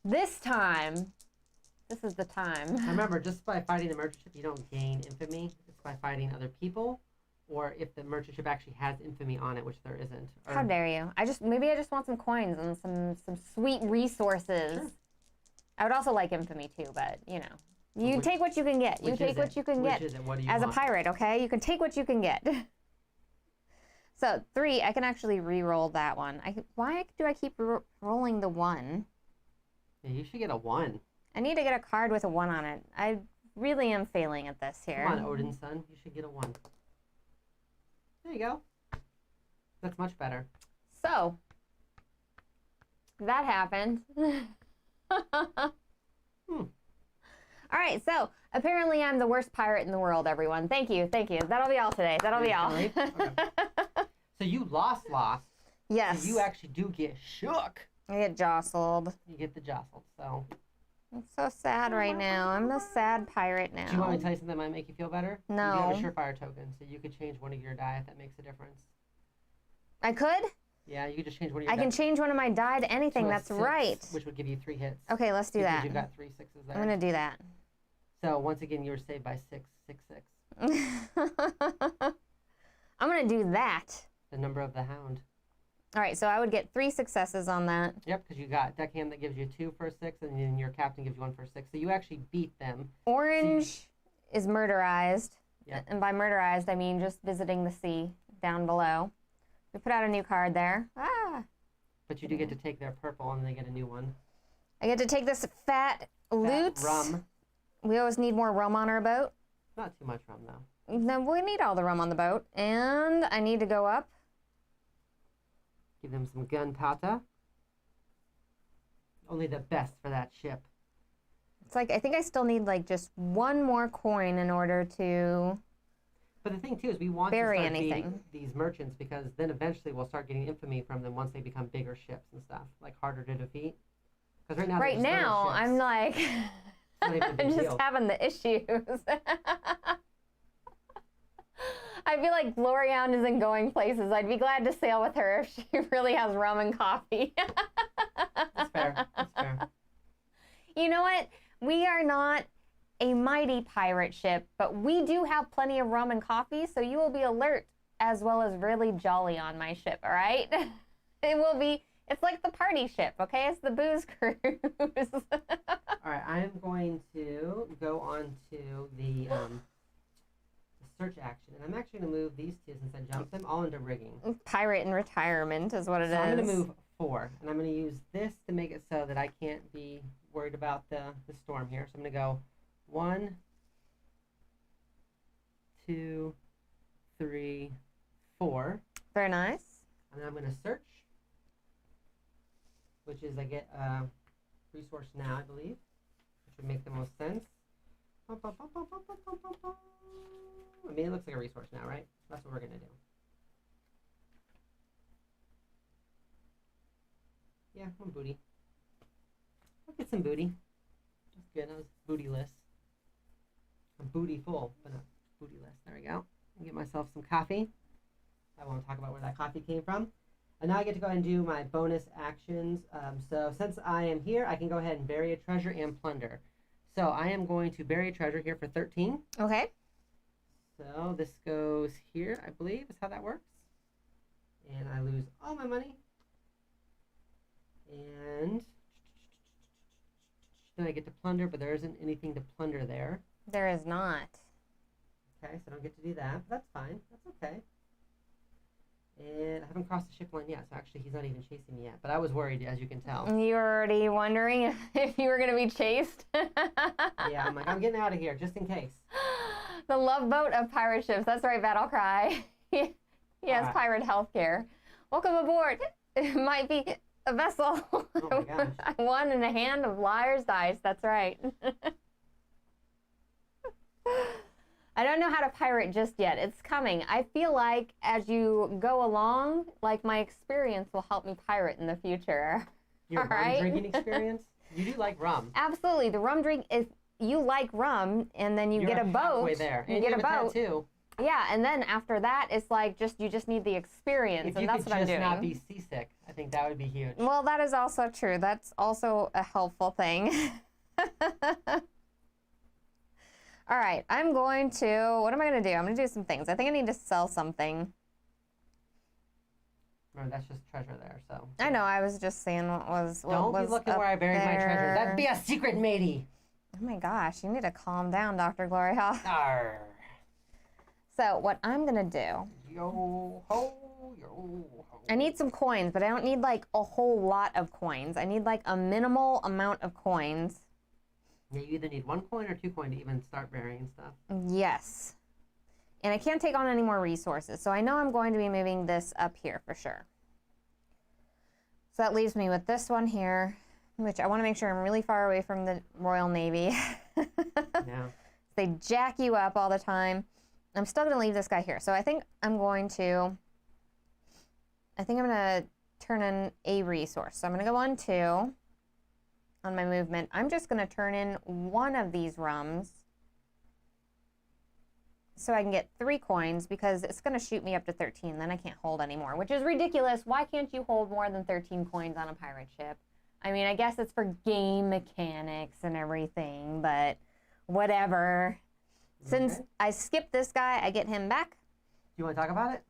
This time, this is the time. Remember, just by fighting the merchant ship, you don't gain infamy. It's by fighting other people, or if the merchant ship actually has infamy on it, which there isn't. Or, How dare you? Maybe I just want some coins and some sweet resources. Sure. I would also like infamy too, but you know. You take what you can get. You take what you can get. Which is it? What do you As want? a pirate, okay? You can take what you can get. So 3, I can actually re-roll that one. Why do I keep rolling the 1? Yeah, you should get a 1. I need to get a card with a 1 on it. I really am failing at this here. Come on, Odin's son. You should get a 1. There you go. That's much better. So, that happened. All right, so apparently I'm the worst pirate in the world, everyone. Thank you, thank you. That'll be all today. That'll be all. Okay. So you lost. Yes. So you actually do get shook. I get jostled. You get the jostled, so. I'm so sad right now. I'm the sad pirate now. Do you want me to tell you something that might make you feel better? No. You do have a surefire token, so you could change one of your die if that makes a difference. I could? Yeah, you could just change one of your I die. can change one of my die to anything. to a That's 6, right. Which would give you 3 hits. Okay, let's do Because that. You've got 3 6s there. I'm going to do that. So once again, you were saved by 6 6 6. I'm going to do that. The number of the hound. All right, so I would get 3 successes on that. Yep, because you got deckhand that gives you 2 for 6, and then your captain gives you 1 for 6. So you actually beat them. Orange is murderized. Yeah. And by murderized, I mean just visiting the sea down below. We put out a new card there. Ah! But you do get to take their purple, and they get a new one. I get to take this fat loot. That rum. We always need more rum on our boat. Not too much rum, though. No, we need all the rum on the boat. And I need to go up. Give them some gunpowder. Only the best for that ship. It's like, I think I still need like just 1 more coin in order to... But the thing, too, is we want Bury to start anything. beating these merchants, because then eventually we'll start getting infamy from them once they become bigger ships and stuff. Like, harder to defeat. Because right now, Right they're just little now, ships. I'm like... Not even a big I'm just deal. having the issues. I feel like Gloryhound isn't going places. I'd be glad to sail with her if she really has rum and coffee. That's fair. That's fair. You know what? We are not a mighty pirate ship, but we do have plenty of rum and coffee, so you will be alert as well as really jolly on my ship, all right? It will be, it's like the party ship, okay? It's the booze cruise. All right, I'm going to go on to the search action, and I'm actually going to move these 2, since I jumped them, all into rigging. Pirate in retirement is what it is. So I'm going to move 4, and I'm going to use this to make it so that I can't be worried about the storm here. So I'm going to go 1, 2, 3, 4. Very nice. And then I'm going to search, which is I get resource now, I believe, which would make the most sense. I mean, it looks like a resource now, right? That's what we're going to do. Yeah, one booty. I'll get some booty. That's good. That was bootyless. I'm booty full, but not bootyless. There we go. I'll get myself some coffee. I won't talk about where that coffee came from. And now I get to go ahead and do my bonus actions. So since I am here, I can go ahead and bury a treasure and plunder. So I am going to bury a treasure here for 13. Okay. So this goes here, I believe, is how that works. And I lose all my money. And then I get to plunder, but there isn't anything to plunder there. There is not. Okay, so I don't get to do that, but that's fine. That's okay. And I haven't crossed the ship line yet, so actually he's not even chasing me yet. But I was worried, as you can tell. You were already wondering if you were going to be chased? Yeah, I'm like, I'm getting out of here, just in case. The love boat of pirate ships. That's right, Battle Cry. He has Right. pirate healthcare. Welcome aboard. It might be a vessel. Oh my gosh. One in a hand of liar's dice. That's right. I don't know how to pirate just yet. It's coming. I feel like as you go along, like my experience will help me pirate in the future. Your All rum right. drinking experience? You do like rum. Absolutely. The rum drink, if you like rum and then you You're get a boat. halfway there. You And get you a have boat. tattoo. Yeah, and then after that, it's like you just need the experience, If and you that's could what I'm just doing. not be seasick, I think that would be huge. Well, that is also true. That's also a helpful thing. All right, I'm going to, what am I going to do? I'm going to do some things. I think I need to sell something. Remember, that's just treasure there, so. I know, I was just saying what was Don't be looking where I buried my treasure. That'd be a secret, matey. Oh my gosh, you need to calm down, Dr. Gloryhoundd. Arr. So what I'm going to do. Yo ho, yo ho. I need some coins, but I don't need like a whole lot of coins. I need like a minimal amount of coins. Yeah, you either need 1 coin or 2 coin to even start burying stuff. Yes. And I can't take on any more resources. So I know I'm going to be moving this up here for sure. So that leaves me with this one here, which I want to make sure I'm really far away from the Royal Navy. Yeah. They jack you up all the time. I'm still going to leave this guy here. So I think I'm going to turn in a resource. So I'm going to go on 2 on my movement. I'm just going to turn in 1 of these rums so I can get 3 coins because it's going to shoot me up to 13. Then I can't hold anymore, which is ridiculous. Why can't you hold more than 13 coins on a pirate ship? I mean, I guess it's for game mechanics and everything, but whatever. Since Okay. I skipped this guy, I get him back. Do you want to talk about it?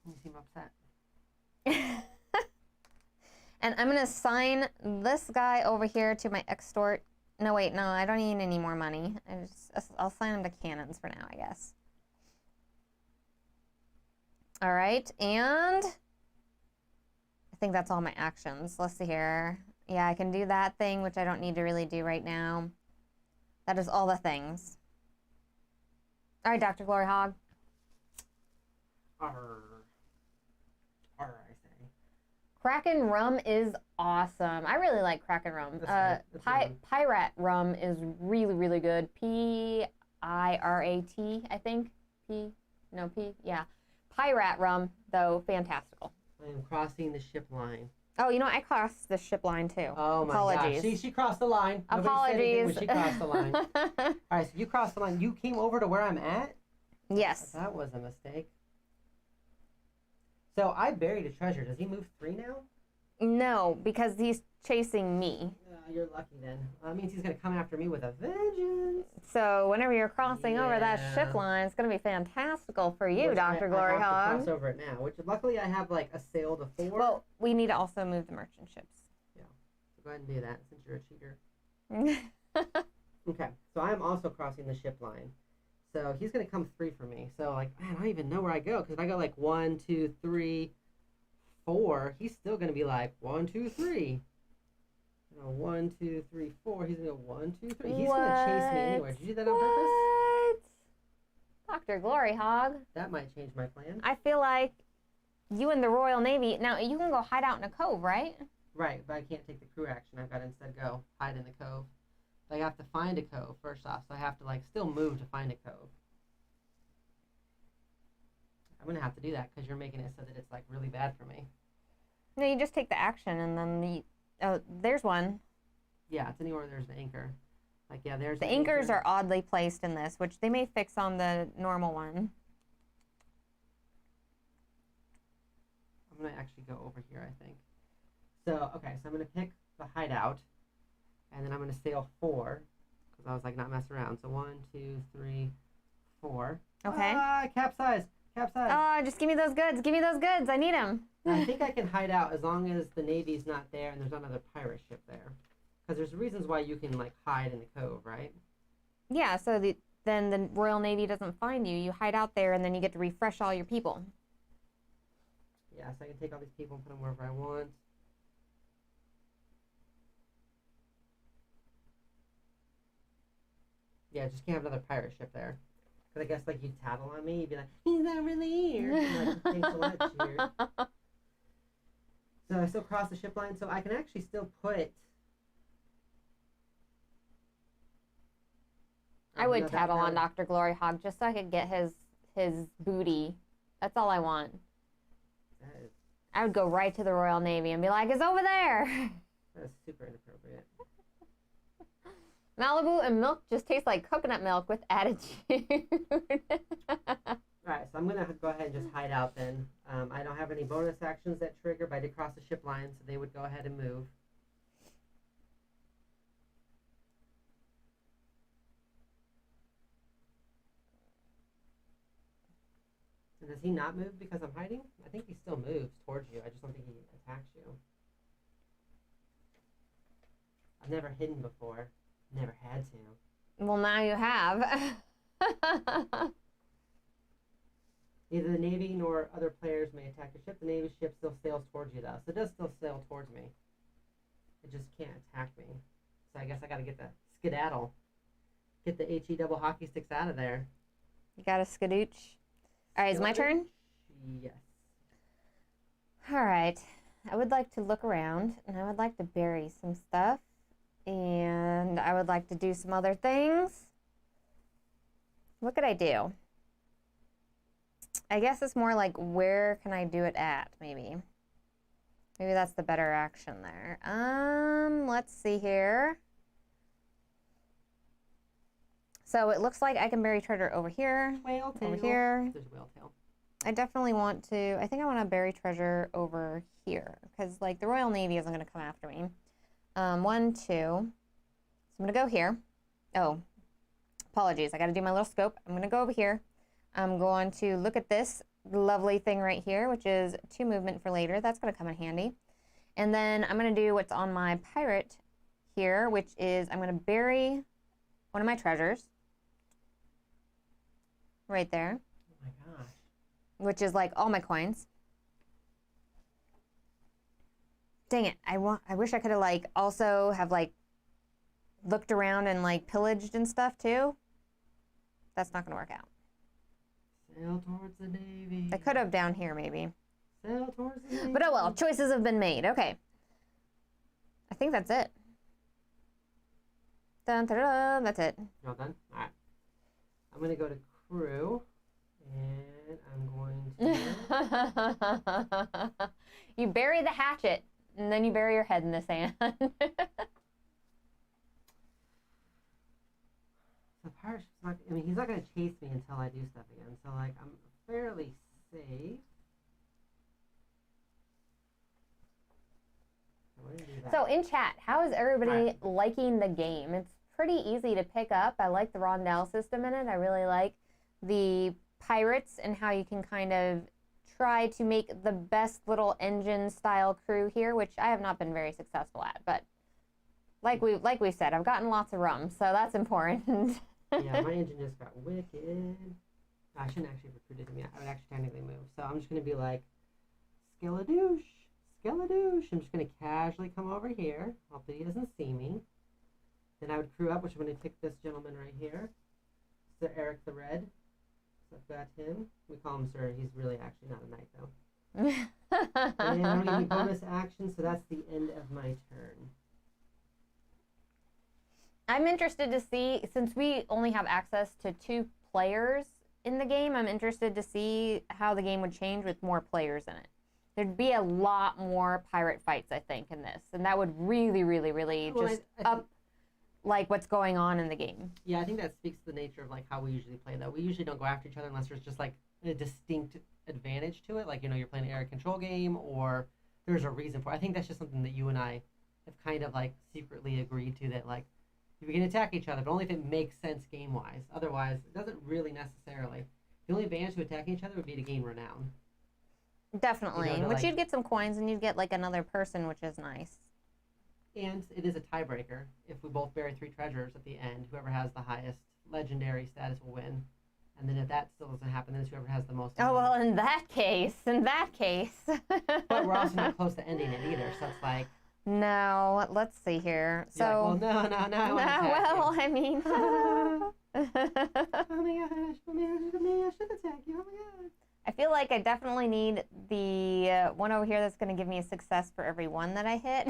You seem upset. And I'm going to assign this guy over here to my extort. No, wait, no, I don't need any more money. I'll assign him to cannons for now, I guess. All right, and I think that's all my actions. Let's see here. Yeah, I can do that thing, which I don't need to really do right now. That is all the things. All right, Dr. Gloryhoundd. Arr. Arr, I say. Kraken rum is awesome. I really like Kraken rum. That's good. Pirate rum is really, really good. Pirat, I think. Yeah. Pirate rum, though, fantastical. I am crossing the ship line. Oh, you know, I crossed the ship line, too. Oh, my Apologies. gosh. She crossed the line. Nobody said anything when she crossed the line. All right, so you crossed the line. You came over to where I'm at? Yes. That was a mistake. So I buried a treasure. Does he move 3 now? No, because he's chasing me. You're lucky then. That means he's going to come after me with a vengeance. So whenever you're crossing over that ship Yeah. line, it's going to be fantastical for you, Which Dr. I have to Gloryhoundd. cross over it now, which luckily I have like a sail to 4. Well, we need to also move the merchant ships. So go ahead and do that since you're a cheater. Okay, so I'm also crossing the ship line. So he's going to come 3 for me. So like, man, I don't even know where I go. Because if I go like 1, 2, 3, 4, he's still going to be like 1, 2, 3. 1, 2, 3, 4. He's going to go 1, 2, 3. He's going to chase me anywhere. Did you do that on purpose? What? Dr. Gloryhoundd. That might change my plan. I feel like you and the Royal Navy, now you can go hide out in a cove, right? Right, but I can't take the crew action. I've got to instead go hide in the cove. I have to find a cove first off, so I have to like still move to find a cove. I'm gonna have to do that because you're making it so that it's like really bad for me. No, you just take the action and then oh, there's one. Yeah, it's anywhere there's an anchor. Like yeah, there's The an anchors anchor. are oddly placed in this, which they may fix on the normal one. I'm gonna actually go over here, I think. So okay, so I'm gonna pick the hideout, and then I'm gonna sail 4 because I was like not messing around. So 1, 2, 3, 4. Okay. Ah, capsize. Oh, just give me those goods. Give me those goods. I need them. I think I can hide out as long as the Navy's not there and there's not another pirate ship there. Because there's reasons why you can like hide in the cove, right? Yeah, so then the Royal Navy doesn't find you. You hide out there and then you get to refresh all your people. Yeah, so I can take all these people and put them wherever I want. Yeah, just can't have another pirate ship there. Because I guess like you'd tattle on me, you'd be like, he's not really here. I'm like, thanks so much, here. So I still cross the ship line, so I can actually still put. I would tattle on Dr. Gloryhoundd just so I could get his booty. That's all I want. I would go right to the Royal Navy and be like, it's over there. That is super inappropriate. Malibu and milk just taste like coconut milk with added juice. Alright, so I'm going to go ahead and just hide out then. I don't have any bonus actions that trigger, but I did cross the ship line, so they would go ahead and move. And does he not move because I'm hiding? I think he still moves towards you. I just don't think he attacks you. I've never hidden before. Never had to. Well, now you have. Neither the Navy nor other players may attack a ship. The Navy ship still sails towards you, though. So it does still sail towards me. It just can't attack me. So I guess I gotta get the skedaddle. Get the HE double hockey sticks out of there. You got a skadooch. All right, it's my turn? Yes. All right. I would like to look around, and I would like to bury some stuff. And I would like to do some other things. What could I do? I guess it's more like, where can I do it at, maybe? Maybe that's the better action there. Let's see here. So it looks like I can bury treasure over here. Whale tail. Over here. There's a whale tail. I definitely want to, I think I want to bury treasure over here. Because, like, the Royal Navy isn't going to come after me. 1, 2. So I'm going to go here. Oh, apologies. I got to do my little scope. I'm going to go over here. I'm going to look at this lovely thing right here, which is 2 movement for later. That's going to come in handy. And then I'm going to do what's on my pirate here, which is I'm going to bury one of my treasures. Right there. Oh my gosh. Which is like all my coins. Dang it. I wish I could have like also have like looked around and like pillaged and stuff too. That's not gonna work out. Sail towards the Navy. I could have down here maybe. Sail towards the Navy. But oh well, choices have been made. Okay. I think that's it. Dun, dun, dun, that's it. You're all done? Alright. I'm gonna go to crew and I'm going to You bury the hatchet and then you bury your head in the sand. The pirate's not, I mean, he's not going to chase me until I do stuff again. So, like, I'm fairly safe. So in chat, how is everybody liking the game? It's pretty easy to pick up. I like the rondelle system in it. I really like the pirates and how you can kind of try to make the best little engine style crew here, which I have not been very successful at, but like we said, I've gotten lots of rum, so that's important. Yeah, my engine just got wicked. I shouldn't actually have recruited him yet. I would actually technically move. So I'm just going to be like, Skeladoosh, Skeladoosh. I'm just going to casually come over here. Hope that he doesn't see me. Then I would crew up, which I'm going to pick this gentleman right here. Sir Eric the Red. So I've got him. We call him Sir. He's really actually not a knight, though. And I'm going to give you bonus action, so that's the end of my turn. I'm interested to see, since we only have access to 2 players in the game, I'm interested to see how the game would change with more players in it. There'd be a lot more pirate fights, I think, in this. And that would really, really, really just up like what's going on in the game. Yeah, I think that speaks to the nature of like how we usually play, though. We usually don't go after each other unless there's just like a distinct advantage to it. Like, you know, you're playing an area control game or there's a reason for it. I think that's just something that you and I have kind of like secretly agreed to, that like we can attack each other, but only if it makes sense game-wise. Otherwise, it doesn't really necessarily. The only advantage to attacking each other would be to gain renown. Definitely. You know, Which like, you'd get some coins and you'd get like another person, which is nice. And it is a tiebreaker. If we both bury 3 treasures at the end, whoever has the highest legendary status will win. And then if that still doesn't happen, then it's whoever has the most. Oh, well, in that case. But we're also not close to ending it either, so it's like. No, let's see here. So. Like, well, no. Well, I mean. Oh my gosh, I should attack you. Oh my god. I feel like I definitely need the one over here that's going to give me a success for every one that I hit.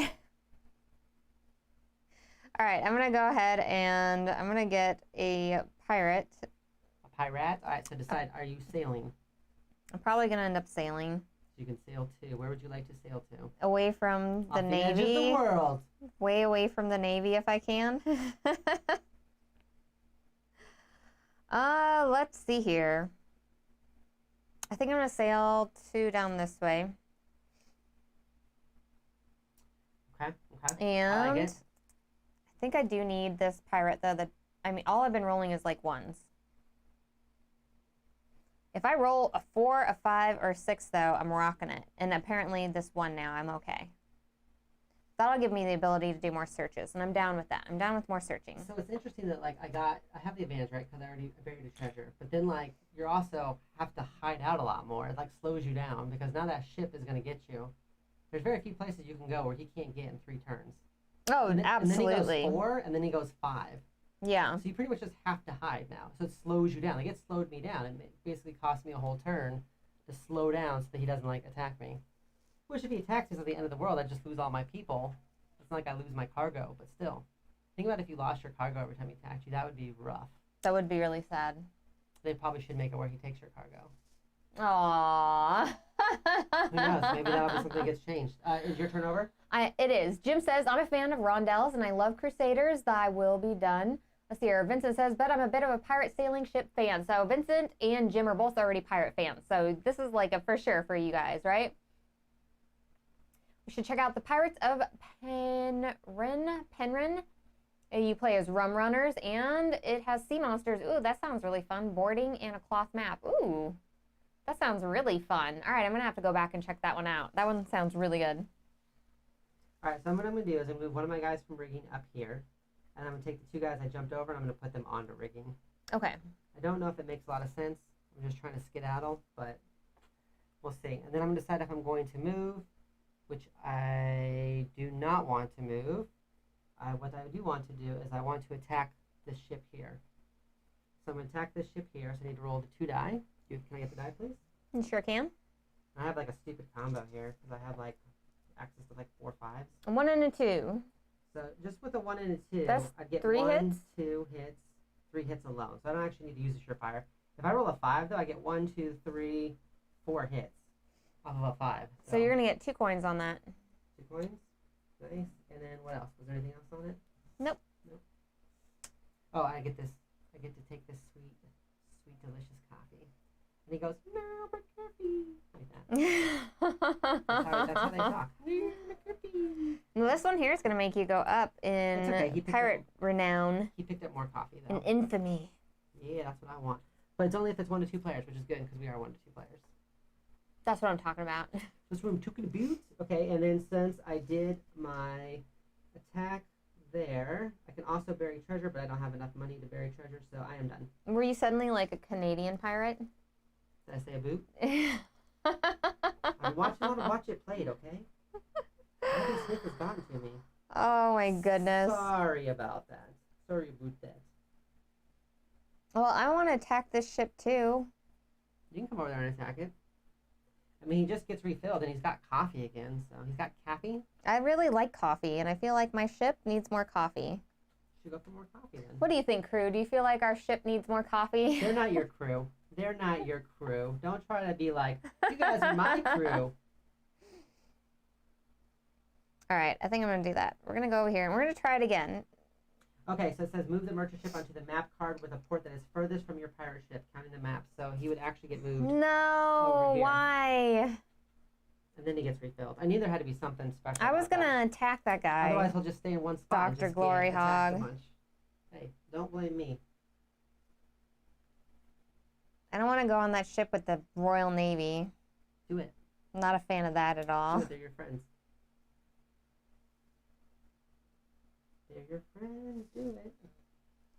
All right, I'm going to go ahead and I'm going to get a pirate. A pirate? All right, so decide, are you sailing? I'm probably going to end up sailing. So you can sail to. Where would you like to sail to? Away from the Off Navy. the edge of the world. way away from the Navy if I can. Let's see here. I think I'm gonna sail 2 down this way. Okay. And I like it. I think I do need this pirate though. I mean, all I've been rolling is like 1s. If I roll a 4, a 5, or a 6 though, I'm rocking it. And apparently this 1 now, I'm okay. That'll give me the ability to do more searches, and I'm down with that. I'm down with more searching. So it's interesting that like I have the advantage, right? Because I already buried a treasure. But then like you also have to hide out a lot more. It like slows you down because now that ship is gonna get you. There's very few places you can go where he can't get in 3 turns. Oh, And then, absolutely. And then he goes 4, and then he goes 5. Yeah. So you pretty much just have to hide now. So it slows you down. Like it slowed me down. It basically cost me a whole turn to slow down so that he doesn't like attack me. Which if he attacks us at the end of the world, I'd just lose all my people. It's not like I lose my cargo, but still. Think about if you lost your cargo every time he attacked you. That would be rough. That would be really sad. They probably should make it where he takes your cargo. Aww. Who knows? Maybe that'll be something that gets changed. Is your turn over? It is. Jim says, I'm a fan of rondelles and I love Crusaders. Thy will be done. Let's see here. Vincent says, but I'm a bit of a pirate sailing ship fan. So Vincent and Jim are both already pirate fans. So this is like a for sure for you guys, right? We should check out the Pirates of Penryn. You play as rum runners, and it has sea monsters. Ooh, that sounds really fun. Boarding and a cloth map. Ooh, that sounds really fun. All right, I'm going to have to go back and check that one out. That one sounds really good. All right, so what I'm going to do is I'm going to move one of my guys from rigging up here, and I'm going to take the 2 guys I jumped over, and I'm going to put them onto rigging. Okay. I don't know if it makes a lot of sense. I'm just trying to skedaddle, but we'll see. And then I'm going to decide if I'm going to move, which I do not want to move. What I do want to do is I want to attack this ship here. So I'm going to attack this ship here, so I need to roll the 2 die. Can I get the die, please? You sure can. I have like a stupid combo here, because I have like access to like 4 5s. A 1 and a 2. So just with a 1 and a 2, That's I get 3 1, hits? 2 hits, 3 hits alone. So I don't actually need to use a surefire. If I roll a 5, though, I get 1, 2, 3, 4 hits off of a 5. So you're going to get 2 coins on that. 2 coins. Nice. And then what else? Was there anything else on it? Nope. Oh, I get this. I get to take this sweet, delicious coffee. And he goes, no, but coffee. Like that. That's how they talk. Well, this one here is going to make you go up in okay. pirate renown He picked up more coffee, though. and infamy. Yeah, that's what I want. But it's only if it's 1 to 2 players, which is good because we are 1 to 2 players. That's what I'm talking about. This room took the boots. Okay, and then since I did my attack there, I can also bury treasure, but I don't have enough money to bury treasure, so I am done. Were you suddenly like a Canadian pirate? Did I say a boot? I'm watching how to watch it played, okay? Maybe Smith has gotten to me. Oh my goodness. Sorry about that. Sorry about that. Well, I want to attack this ship too. You can come over there and attack it. I mean, he just gets refilled, and he's got coffee again, so he's got caffeine. I really like coffee, and I feel like my ship needs more coffee. Should go for more coffee then. What do you think, crew? Do you feel like our ship needs more coffee? They're not your crew. They're not your crew. Don't try to be like, you guys are my crew. All right, I think I'm going to do that. We're going to go over here, and we're going to try it again. Okay, so it says move the merchant ship onto the map card with a port that is furthest from your pirate ship, counting the map. So he would actually get moved. No, over here. why? And then he gets refilled. I knew there had to be something special. I was about going that. to attack that guy. Otherwise, he'll just stay in one spot. and Dr. just get attacked Gloryhound. a bunch. Hey, don't blame me. I don't want to go on that ship with the Royal Navy. Do it. I'm not a fan of that at all. Do it. They're your friends. They're your friends. Do it.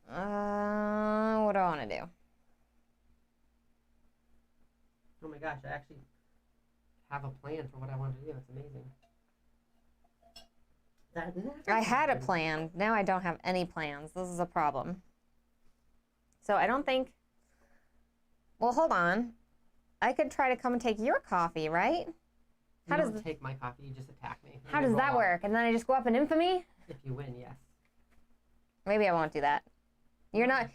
What do I want to do? Oh my gosh, I actually have a plan for what I want to do. It's amazing. I had a plan. Now I don't have any plans. This is a problem. So I don't think... Well, hold on. I could try to come and take your coffee, right? You don't take my coffee, you just attack me. How does that work? And then I just go up in infamy? If you win, yes. Maybe I won't do that. You're not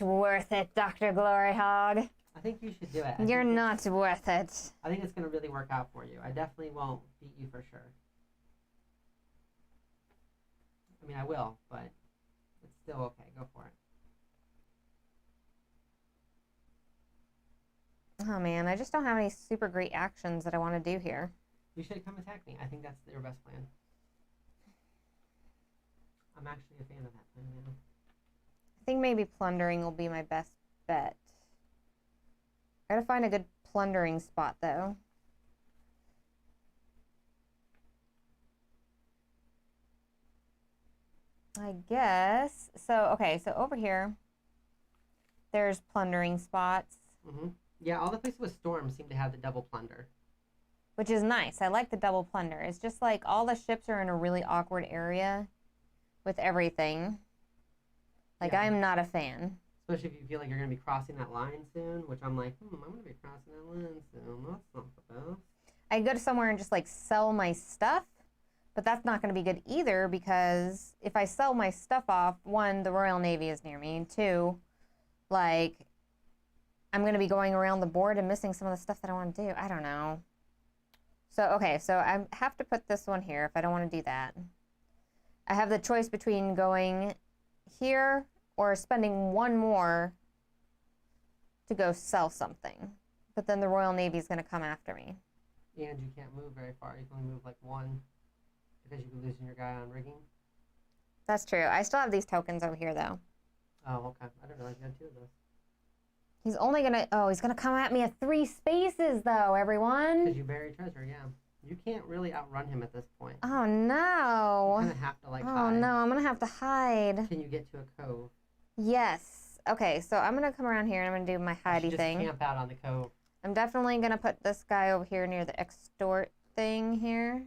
worth it, Dr. Gloryhound. I think you should do it. You're not worth it. I think it's going to really work out for you. I definitely won't beat you for sure. I mean, I will, but it's still okay. Go for it. Oh man, I just don't have any super great actions that I want to do here. You should come attack me. I think that's your best plan. I'm actually a fan of that plan now. I think maybe plundering will be my best bet. I gotta find a good plundering spot though. I guess. So, okay, so over here, there's plundering spots. Mm-hmm. Yeah, all the places with storms seem to have the double plunder. Which is nice. I like the double plunder. It's just like all the ships are in a really awkward area with everything. Like, Yeah. I'm not a fan. Especially if you feel like you're going to be crossing that line soon, which I'm like, I'm going to be crossing that line soon. That's not the best. I go to somewhere and just like sell my stuff, but that's not going to be good either because if I sell my stuff off, one, the Royal Navy is near me, and two, like, I'm going to be going around the board and missing some of the stuff that I want to do. I don't know. So, okay, so I have to put this one here if I don't want to do that. I have the choice between going here or spending one more to go sell something. But then the Royal Navy is going to come after me. And you can't move very far. You can only move like one because you'll be losing your guy on rigging. That's true. I still have these tokens over here, though. Oh, okay. I didn't realize you had two of those. He's only going to... Oh, he's going to come at me at 3 spaces, though, everyone. Because you bury treasure, yeah. You can't really outrun him at this point. Oh, You no. kind of have to, like, Oh, hide. no. I'm going to have to hide. Can you get to a cove? Yes. Okay, so I'm going to come around here and I'm going to do my You should hidey just thing. camp out on the cove. I'm definitely going to put this guy over here near the extort thing here.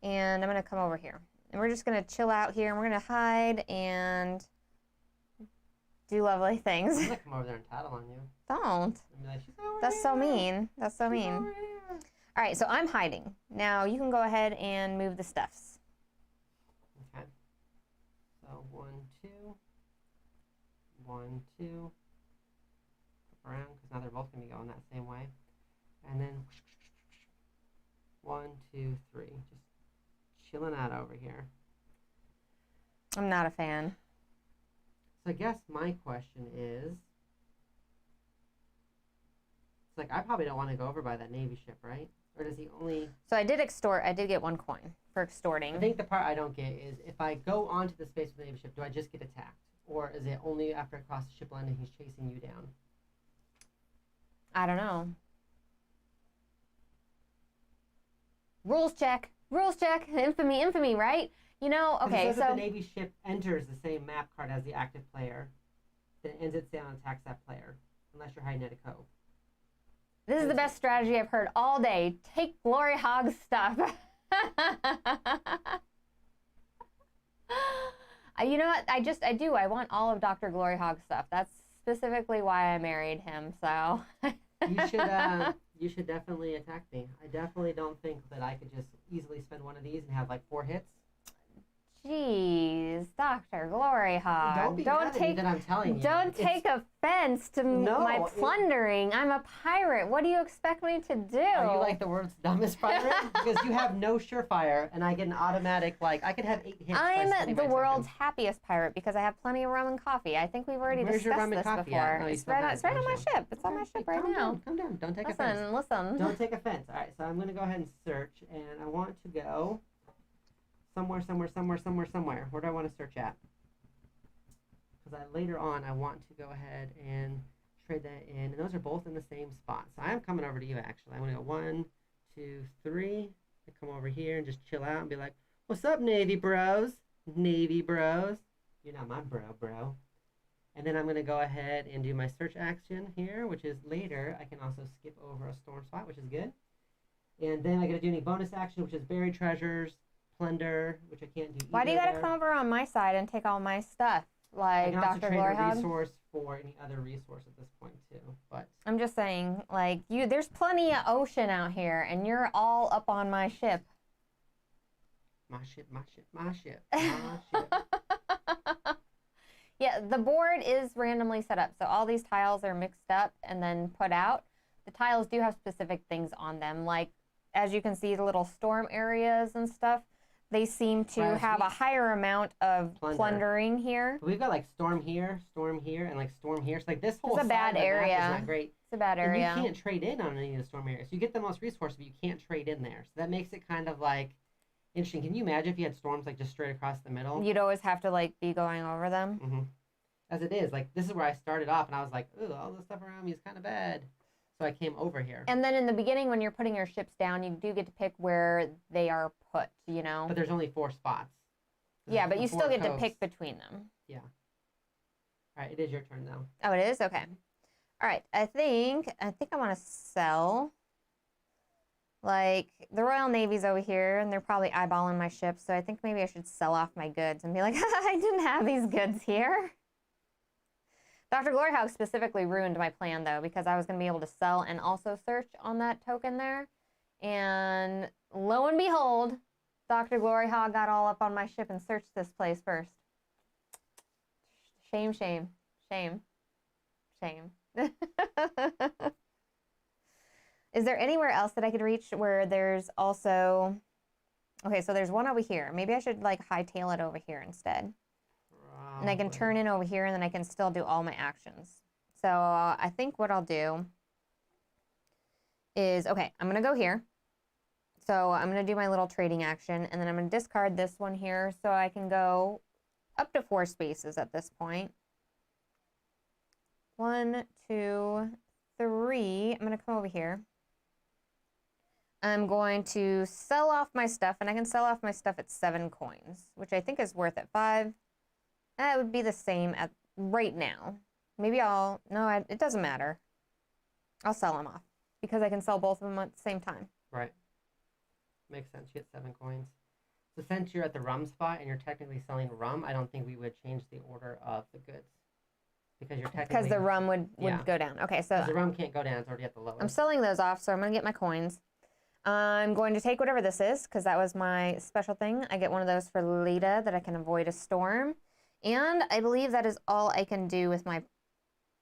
And I'm going to come over here. And we're just going to chill out here and we're going to hide and do lovely I'm things. going to come over there and tattle on you. Don't. And be like, she's over That's so here. mean. That's so She's mean. over here. All right, so I'm hiding. Now you can go ahead and move the stuffs. Okay. So 1, 2. 1, 2. Flip around because now they're both going to be going that same way. And then 1, 2, 3. Just chilling out over here. I'm not a fan. So I guess my question is, it's like I probably don't want to go over by that Navy ship, right? Or does he only... So I did extort. I did get 1 coin for extorting. I think the part I don't get is if I go onto the space with the Navy ship, do I just get attacked? Or is it only after I cross the ship line and he's chasing you down? I don't know. Rules check. Rules check. Infamy, infamy, right? You know, 'Cause okay, it says if so... the Navy ship enters the same map card as the active player, then it ends its down and attacks that player, unless you're hiding at a cove. This is the best strategy I've heard all day. Take Gloryhoundd stuff. You know what? I do. I want all of Dr. Gloryhoundd stuff. That's specifically why I married him, so... You should definitely attack me. I definitely don't think that I could just easily spend one of these and have like 4 hits. Jeez, Dr. Gloryhoundd. Don't be mad at me that I'm telling you. Don't take offense to my plundering. I'm a pirate. What do you expect me to do? Are you like the world's dumbest pirate? Because you have no surefire, and I get an automatic, like, I could have 8 hits. I'm the world's happiest pirate because I have plenty of rum and coffee. I think we've already Where's your discussed rum and this coffee before. at? No, you It's still right, have it's it, right on don't my you? ship. It's on my ship right now. Calm down. Don't take offense. Listen. Don't take offense. All right, so I'm going to go ahead and search, and I want to go somewhere. Where do I want to search at? Because later on, I want to go ahead and trade that in, and those are both in the same spot. So I'm coming over to you, actually. I'm going to go 1, 2, 3. I come over here and just chill out and be like, what's up, Navy bros? Navy bros. You're not my bro. And then I'm going to go ahead and do my search action here, which is later. I can also skip over a storm spot, which is good. And then I got to do any bonus action, which is buried treasures, plunder, which I can't do either. Why do you got to come over on my side and take all my stuff? Like I can also Dr. trade a Gloryhoundd? resource for any other resource at this point too. But I'm just saying, like, there's plenty of ocean out here, and you're all up on my ship. my ship. Yeah, the board is randomly set up, so all these tiles are mixed up and then put out. The tiles do have specific things on them, like, as you can see, the little storm areas and stuff. they seem to Whereas have a higher amount of plundering here. We've got like storm here, and like storm here. So like this whole It's a bad side of the area. map is not great. It's a bad area. And you can't trade in on any of the storm areas. You get the most resources, but you can't trade in there. So that makes it kind of like interesting. Can you imagine if you had storms like just straight across the middle? You'd always have to like be going over them. Mm-hmm. As it is, like this is where I started off, and I was like, "Ooh, all this stuff around me is kind of bad." So I came over here. And then in the beginning, when you're putting your ships down, you do get to pick where they are put, you know? But there's only 4 spots. Yeah, but you still get to pick between them. Yeah. All right, it is your turn now. Oh, it is? Okay. All right, I think I want to sell. Like, the Royal Navy's over here, and they're probably eyeballing my ships, so I think maybe I should sell off my goods and be like, I didn't have these goods here. Dr. Gloryhound specifically ruined my plan, though, because I was going to be able to sell and also search on that token there. And lo and behold, Dr. Gloryhound got all up on my ship and searched this place first. Shame, shame, shame, shame. Is there anywhere else that I could reach where there's also... Okay, so there's one over here. Maybe I should, like, hightail it over here instead. And I can turn in over here, and then I can still do all my actions. So I think what I'll do is, okay, I'm going to go here. So I'm going to do my little trading action, and then I'm going to discard this one here so I can go up to 4 spaces at this point. 1, 2, 3. I'm going to come over here. I'm going to sell off my stuff, and I can sell off my stuff at 7 coins, which I think is worth it. 5. That would be the same at right now. Maybe I'll... No, it doesn't matter. I'll sell them off because I can sell both of them at the same time. Right. Makes sense. You get 7 coins. So since you're at the rum spot and you're technically selling rum, I don't think we would change the order of the goods. Because you're technically... Because the rum would go down. Okay, so... The rum can't go down. It's already at the lowest. I'm selling those off, so I'm going to get my coins. I'm going to take whatever this is because that was my special thing. I get one of those for Lita that I can avoid a storm. And I believe that is all I can do with my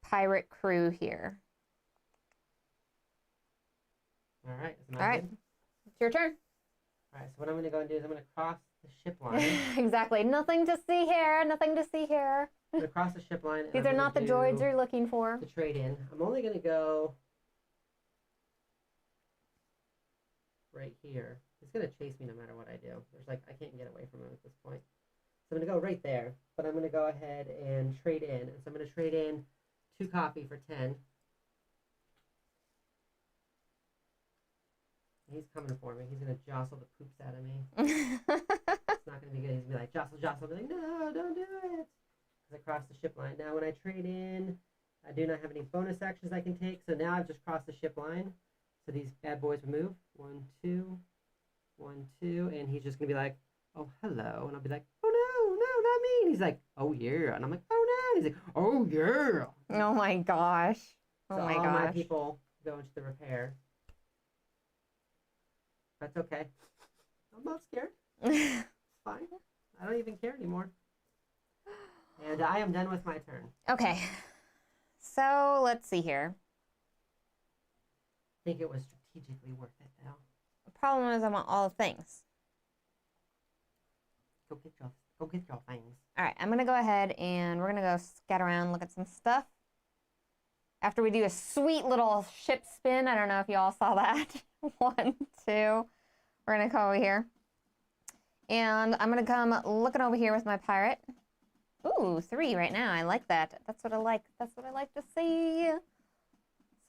pirate crew here. All right. All right. It's your turn. All right. So what I'm going to go and do is I'm going to cross the ship line. Exactly. Nothing to see here. Nothing to see here. I'm going to cross the ship line. These are not the droids you're looking for. To trade in. I'm only going to go right here. He's going to chase me no matter what I do. There's like, I can't get away from him at this point. So I'm going to go right there, but I'm going to go ahead and trade in. And so I'm going to trade in 2 coffee for 10. He's coming for me. He's going to jostle the poops out of me. It's not going to be good. He's going to be like, jostle, jostle. I'll be like, no, don't do it. Because I crossed the ship line. Now when I trade in, I do not have any bonus actions I can take. So now I've just crossed the ship line. So these bad boys will move. 1, 2, 1, 2. And he's just going to be like, oh, hello. And I'll be like, oh, no, not me. And he's like, oh, yeah. And I'm like, oh, no. And he's like, oh, yeah. Oh, my gosh. Oh, so my all gosh. my people go into the repair. That's okay. I'm not scared. It's fine. I don't even care anymore. And I am done with my turn. Okay. So, let's see here. I think it was strategically worth it, though. The problem is I want all the things. Go get your things. All right, I'm going to go ahead and we're going to go scout around, look at some stuff. After we do a sweet little ship spin, I don't know if you all saw that. 1, 2. We're going to come over here. And I'm going to come looking over here with my pirate. Ooh, 3 right now. I like that. That's what I like. That's what I like to see.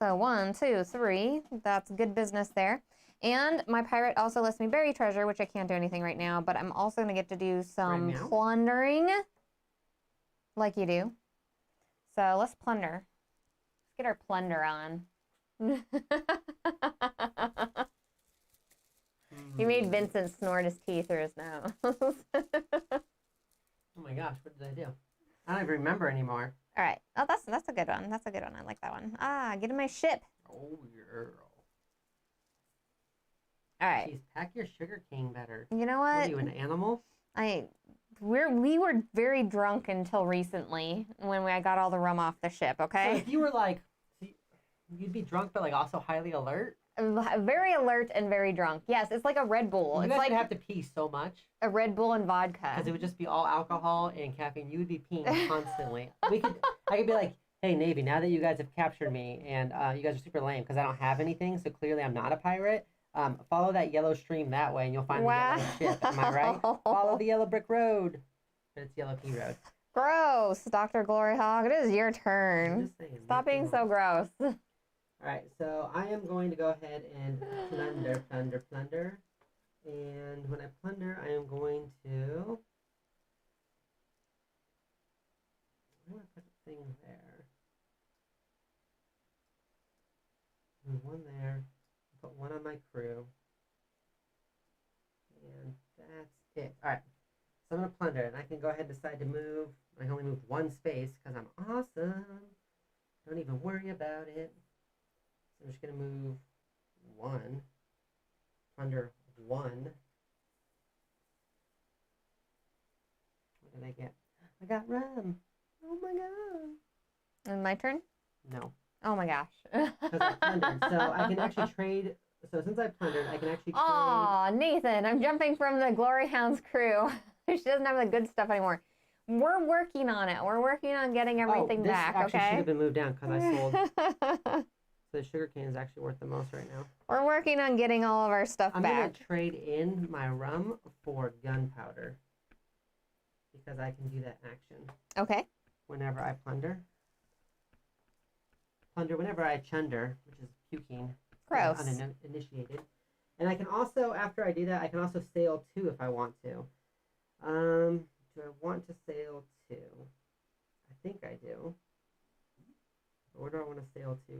So 1, 2, 3. That's good business there. And my pirate also lets me bury treasure, which I can't do anything right now, but I'm also going to get to do some plundering, like you do. So let's plunder. Let's get our plunder on. You made Vincent snort his teeth through his nose. Oh my gosh, what did I do? I don't even remember anymore. All right. Oh, that's a good one. That's a good one. I like that one. Ah, get in my ship. Oh, girl. All right. Jeez, pack your sugar cane better. You know What what? are you, an animal? We were very drunk until recently when I got all the rum off the ship, okay? So if you were like, you'd be drunk but like also highly alert? very alert and very drunk. Yes, it's like a Red Bull. You It's guys like would have to pee so much a Red Bull and vodka. because it would just be all alcohol and caffeine. You would be peeing constantly. I could be like, hey Navy, now that you guys have captured me and you guys are super lame because I don't have anything, so clearly I'm not a pirate. Follow that yellow stream that way, and you'll find the yellow ship. Am I right? Follow the yellow brick road, but it's yellow pea road. Gross, Dr. Gloryhound. It is your I'm turn. just saying, Stop being so gross. All right, so I am going to go ahead and plunder. And when I plunder, I am going to... I'm going to put a thing there. And one there. Put one on my crew. And that's it. All right, so I'm going to plunder, and I can go ahead and decide to move. I can only move one space because I'm awesome. Don't even worry about it. So I'm just going to move one, plunder one. What did I get? I got rum. Oh my god. And my turn? No. Oh my gosh. Because I plundered. So I can actually trade. So since I plundered, I can actually trade. Aw, Nathan, I'm jumping from the Gloryhound's crew. She doesn't have the good stuff anymore. We're working on it. We're working on getting everything back, This actually okay? should have been moved down because I sold. So the sugar cane is actually worth the most right now. We're working on getting all of our stuff I'm back. going to trade in my rum for gunpowder. Because I can do that action. Okay. Whenever I plunder. Plunder whenever I chunder, which is puking. Gross. Uninitiated. And I can also, after I do that, I can also sail 2 if I want to. Do I want to sail 2? I think I do. But where do I want to sail to?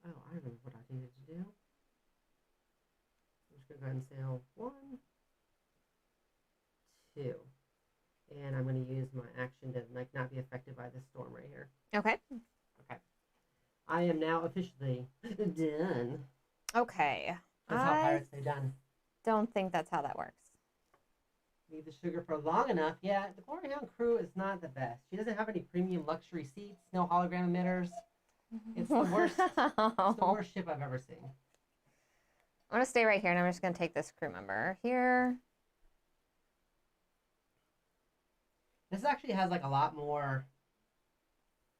Oh, I remember what I needed to do. I'm just going to go ahead and sail 1, 2. And I'm going to use my action to not be affected by this storm right here. Okay. Okay. I am now officially done. Okay. That's how pirates say done. Don't think that's how that works. Leave the sugar for long enough. Yeah, the Gloryhound crew is not the best. She doesn't have any premium luxury seats, no hologram emitters. It's the worst. It's the worst ship I've ever seen. I'm gonna stay right here, and I'm just gonna take this crew member here. This actually has like a lot more.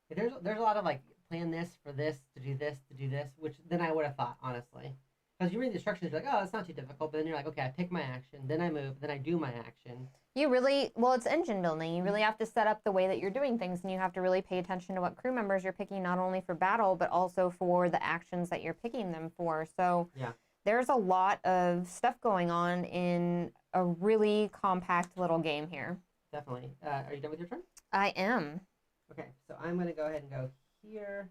There's a lot of like plan this for this to do this, which than I would have thought, honestly. Because you read the instructions, you're like, oh, it's not too difficult. But then you're like, okay, I pick my action, then I move, then I do my action. You really, well, it's engine building. You really have to set up the way that you're doing things, and you have to really pay attention to what crew members you're picking, not only for battle, but also for the actions that you're picking them for. So yeah, there's a lot of stuff going on in a really compact little game here. definitely. Are you done with your turn? I am. Okay, so I'm going to go ahead and go here.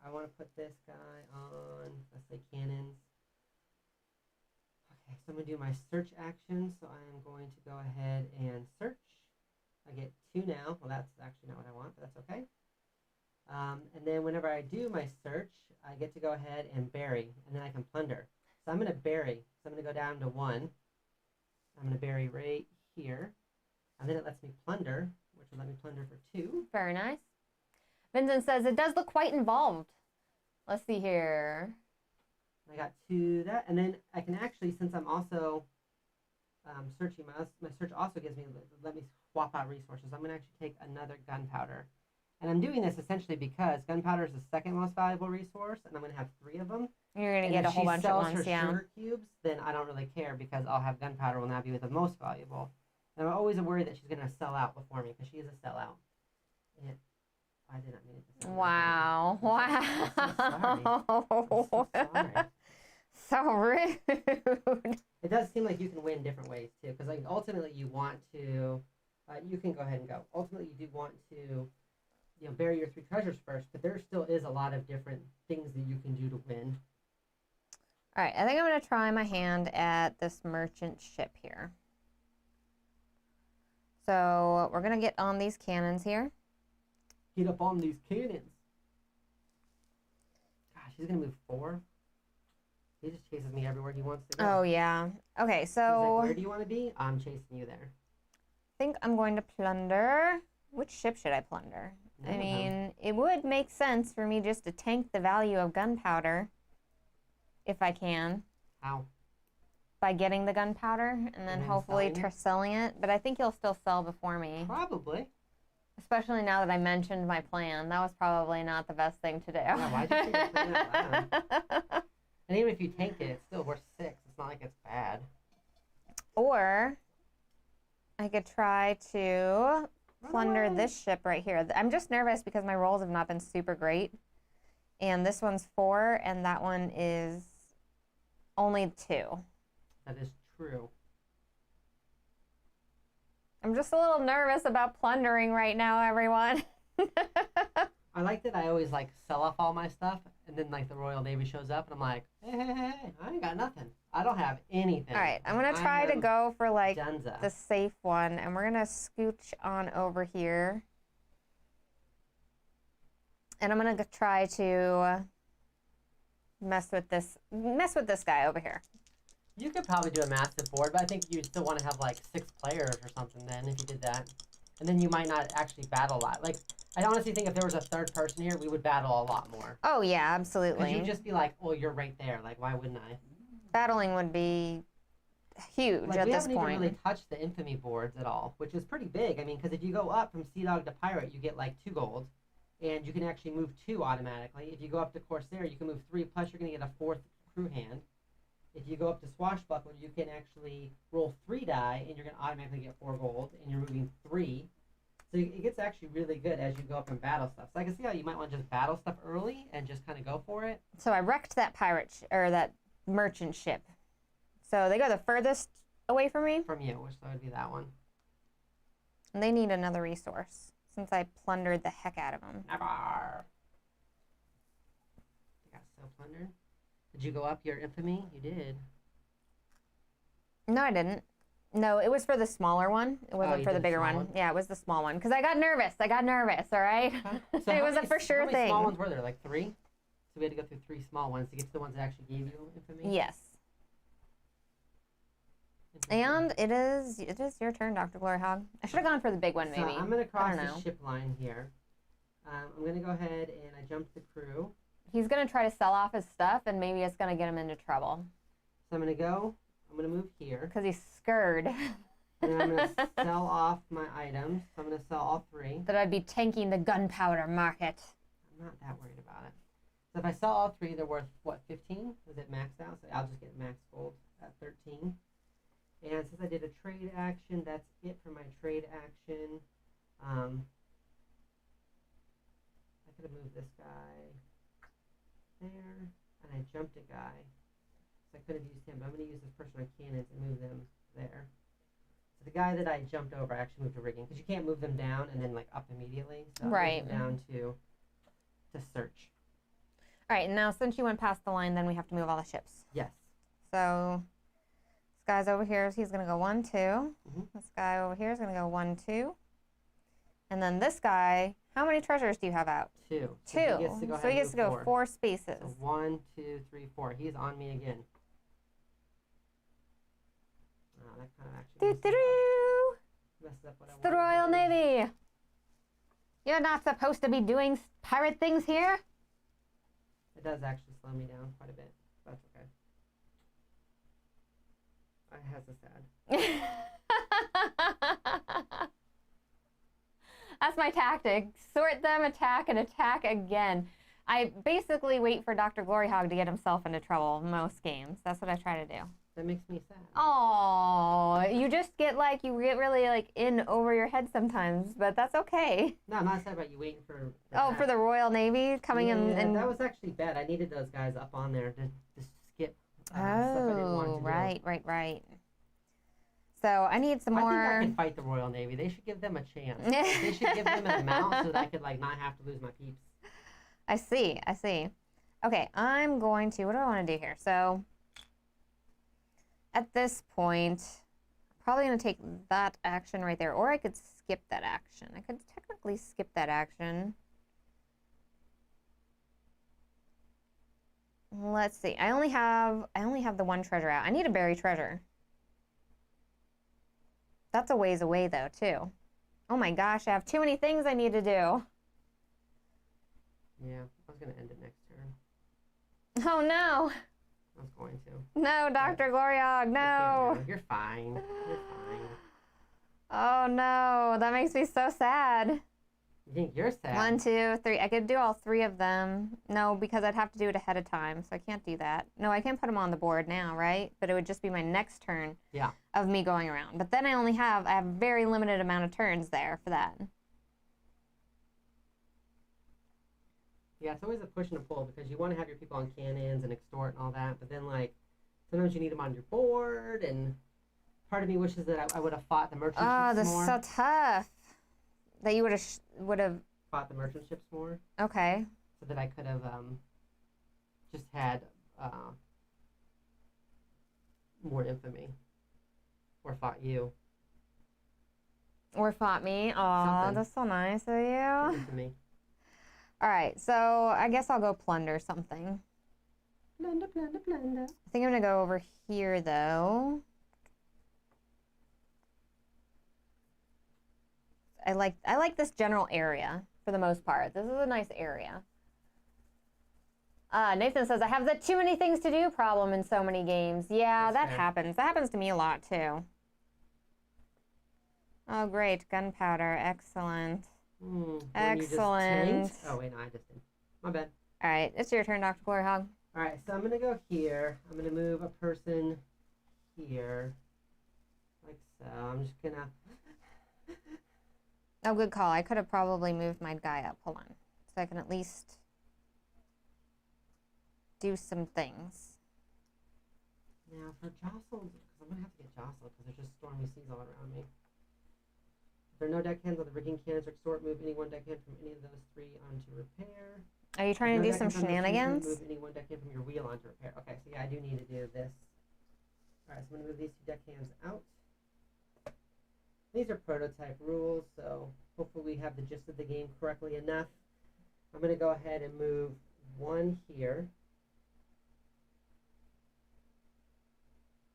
I want to put this guy on, let's say, cannons. Okay, so I'm going to do my search action. So I am going to go ahead and search. I get 2 now. Well, that's actually not what I want, but that's okay. And then whenever I do my search, I get to go ahead and bury, and then I can plunder. So I'm going to bury. So I'm going to go down to 1. I'm going to bury right here. And then it lets me plunder, which will let me plunder for 2. Very nice. Vincent says, it does look quite involved. Let's see here. I got 2 that, and then I can actually, since I'm also searching, my search also gives me, let me swap out resources. I'm going to actually take another gunpowder. And I'm doing this essentially because gunpowder is the second most valuable resource, and I'm going to have 3 of them. You're going to get a whole bunch at once, her yeah. sugar cubes, then I don't really care because I'll have gunpowder will now be the most valuable. And I'm always worried that she's going to sell out before me because she is a sellout. And I did not mean it to sound Wow. Wow. I'm so sorry. So rude. It does seem like you can win different ways too, because like ultimately you want to, you can go ahead and go. Ultimately, you do want to, bury your 3 treasures first, but there still is a lot of different things that you can do to win. All right, I think I'm going to try my hand at this merchant ship here. So we're going to get on these cannons here. Get up on these cannons. Gosh, he's going to move 4. He just chases me everywhere he wants to go. Oh, yeah. Okay, He's so... like, where do you want to be? I'm chasing you there. think I'm going to plunder. Which ship should I plunder? None I of them. mean, it would make sense for me just to tank the value of gunpowder if I can. How? By getting the gunpowder and then hopefully selling it? selling it. But I think you'll still sell before me. Probably. Especially now that I mentioned my plan. That was probably not the best thing to do. Yeah, why'd you say your plan out loud? And even if you tanked it, it's still worth 6. It's not like it's bad. Or I could try to plunder this ship right here. I'm just nervous because my rolls have not been super great. And this one's 4, and that one is only 2. That is true. I'm just a little nervous about plundering right now, everyone. I like that I always like sell off all my stuff, and then like the Royal Navy shows up, and I'm like, hey, I ain't got nothing. I don't have anything. All right, I'm gonna try to go for like Dunza. the safe one, and we're gonna scooch on over here, and I'm gonna try to mess with this guy over here. You could probably do a massive board, but I think you still want to have like 6 players or something then if you did that. And then you might not actually battle a lot. Like, I honestly think if there was a third person here, we would battle a lot more. Oh yeah, Because absolutely. you'd just be like, well, you're right there. Like, why wouldn't I? Battling would be huge Like, at we this haven't point. even really touched the infamy boards at all, which is pretty big. I mean, because if you go up from Sea Dog to Pirate, you get like 2 gold. And you can actually move 2 automatically. If you go up to Corsair, you can move 3, plus you're going to get a 4th crew hand. If you go up to Swashbuckler, you can actually roll 3 die, and you're going to automatically get 4 gold, and you're moving 3. So it gets actually really good as you go up and battle stuff. So I can see how you might want to just battle stuff early and just kind of go for it. So I wrecked that or that merchant ship. So they go the furthest away from me, From you, which that would be that one. and they need another resource since I plundered the heck out of them. Never. I got so plundered. Did you go up your infamy? You did. No, I didn't. No, it was for the smaller one. It wasn't you for the did the bigger small one. one? Yeah, it was the small one because I got nervous. All right. So It how was a many- for sure how many small thing. ones were there? Like 3? So we had to go through 3 small ones to get to the ones that actually gave you infamy? Yes. And it is your turn, Dr. Gloryhoundd. I should have gone for the big one, maybe. So I'm going to cross I don't know. the ship line here. I'm going to go ahead and I jumped the crew. He's gonna try to sell off his stuff, and maybe it's gonna get him into trouble So I'm going to move here. because he's scared And then I'm going to sell off my items. So I'm going to sell all 3. that I'd be tanking the gunpowder market. I'm not that worried about it. So if I sell all 3, they're worth, what, 15? Is it maxed out? So I'll just get max gold at 13. And since I did a trade action, that's it for my trade action. I could have moved this guy there, and I jumped a guy. So I could have used him, but I'm going to use this person on cannons and move them there. So the guy that I jumped over, I actually moved to rigging, because you can't move them down and then like up immediately. So I Right. moved them down to search. All right, now since you went past the line, then we have to move all the ships. Yes. So this guy's over here. He's gonna go 1, 2. Mhm. This guy over here is gonna go 1, 2. And then this guy, how many treasures do you have out? 2. 2. So he gets to go, So he gets to go 4 spaces. So 1, 2, 3, 4. He's on me again. Oh, that kind of actually Doo-doo-doo. messes up what I It's the wanted to Royal do. Navy. You're not supposed to be doing pirate things here. It does actually slow me down quite a bit. That's okay. I has a sad. That's my tactic. Sort them, attack, and attack again. I basically wait for Dr. Gloryhoundd to get himself into trouble most games. That's what I try to do. That makes me sad. Oh, you just get really like in over your head sometimes, but that's okay. No, I'm not sad about you waiting for. Oh, for the Royal Navy coming in and that was actually bad. I needed those guys up on there to skip. Stuff I didn't want to oh, do. right. So I need some I more. think I can fight the Royal Navy. They should give them a chance. They should give them an amount so that I could like not have to lose my peeps. I see. Okay, I'm going to. What do I want to do here? So at this point, I'm probably going to take that action right there, or I could skip that action. I could technically skip that action. Let's see. I only have the 1 treasure out. I need to bury treasure. That's a ways away, though, too. Oh my gosh, I have too many things I need to do. Yeah, I was going to end it next turn. Oh no. I was going to. No, Dr. Gloryhoundd, no. You're fine. You're fine. Oh no, that makes me so sad. You think you're sad? 1, 2, 3. I could do all 3 of them. No, because I'd have to do it ahead of time, so I can't do that. No, I can put them on the board now, right? But it would just be my next turn of me going around. But then I have a very limited amount of turns there for that. Yeah, it's always a push and a pull because you want to have your people on cannons and extort and all that, but then like sometimes you need them on your board, and part of me wishes that I would have fought the merchant ships more. Oh, this is so tough. That you would have fought the merchant ships more. Okay. So that I could have just had more infamy, or fought you. Or fought me. Aw, that's so nice of you. Infamy. All right, so I guess I'll go plunder something. Plunder, plunder, plunder. I think I'm gonna go over here though. I like this general area for the most part. This is a nice area. Nathan says, I have the too many things to do problem in so many games. Yeah, that happens. That happens to me a lot too. Oh, great. Gunpowder. Excellent. Excellent. Oh, wait, no, I just did. My bad. All right, it's your turn, Dr. Gloryhoundd. All right, so I'm going to go here. I'm going to move a person here. Like so. I'm just going to... Oh, good call. I could have probably moved my guy up. Hold on. So I can at least do some things. Now, for jostled, because I'm going to have to get jostled because there's just stormy seas all around me. If there are no deckhands on the rigging cannons or extort, move any one deckhand from any of those 3 onto repair. Are you trying to do some shenanigans? Move any one deckhand from your wheel onto repair. Okay, so yeah, I do need to do this. All right, so I'm going to move these 2 deckhands out. These are prototype rules, so hopefully we have the gist of the game correctly enough. I'm going to go ahead and move 1 here.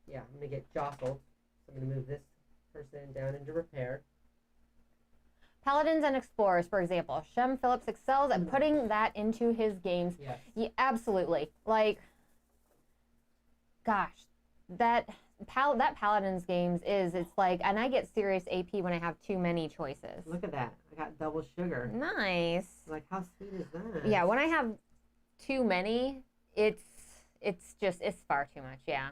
Yeah, I'm going to get jostled. So I'm going to move this person down into repair. Paladins and Explorers, for example. Shem Phillips excels at putting that into his games. Yes. Yeah, absolutely. Like, gosh, that Paladins games it's like, and I get serious AP when I have too many choices. Look at that. I got double sugar. Nice. Like, how sweet is that? Yeah, when I have too many, it's far too much. Yeah.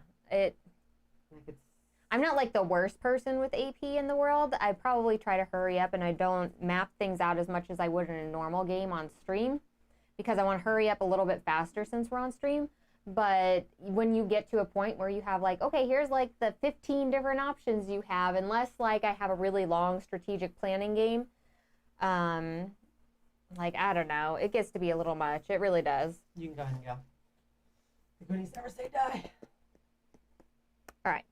I'm not like the worst person with AP in the world. I probably try to hurry up and I don't map things out as much as I would in a normal game on stream because I want to hurry up a little bit faster since we're on stream. But when you get to a point where you have like, okay, here's like the 15 different options you have, unless like I have a really long strategic planning game, like, I don't know, it gets to be a little much. It really does. You can go ahead and go. The Goonies never say die. All right.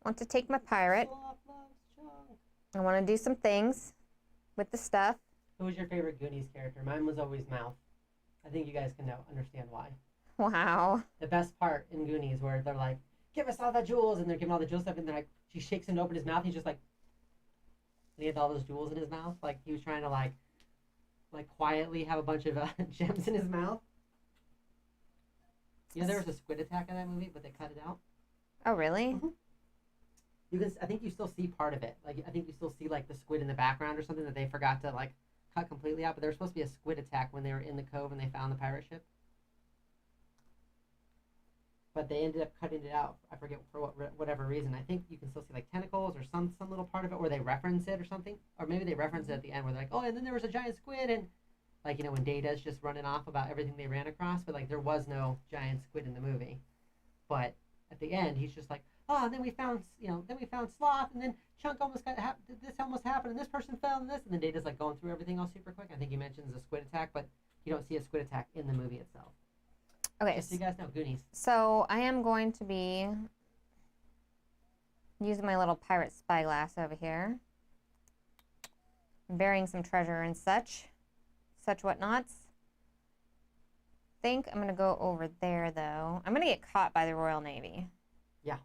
I want to take my pirate. I want to do some things with the stuff. Who was your favorite Goonies character? Mine was always Mouth. I think you guys can now understand why. Wow. The best part in Goonies where they're like, give us all the jewels, and they're giving all the jewels stuff, and they're like, she shakes him to open his mouth, he's just like, and he had all those jewels in his mouth. Like, he was trying to like quietly have a bunch of gems in his mouth. You know, there was a squid attack in that movie, but they cut it out. Oh, really? Mm-hmm. I think you still see part of it. Like, I think you still see like the squid in the background or something that they forgot to like cut completely out. But there was supposed to be a squid attack when they were in the cove and they found the pirate ship. But they ended up cutting it out. I forget for whatever reason. I think you can still see like tentacles or some little part of it, or they reference it or something, or maybe they reference it at the end where they're like, oh, and then there was a giant squid, and like, you know, when Data's just running off about everything they ran across, but like there was no giant squid in the movie. But at the end, he's just like, oh, and then we found, Sloth, and then Chunk almost this almost happened, and this person fell, and this, and then Data's like going through everything all super quick. I think he mentions a squid attack, but you don't see a squid attack in the movie itself. Okay. Just so you guys know, Goonies. So I am going to be using my little pirate spyglass over here, burying some treasure and such whatnots. Think I'm gonna go over there though. I'm gonna get caught by the Royal Navy. Yeah.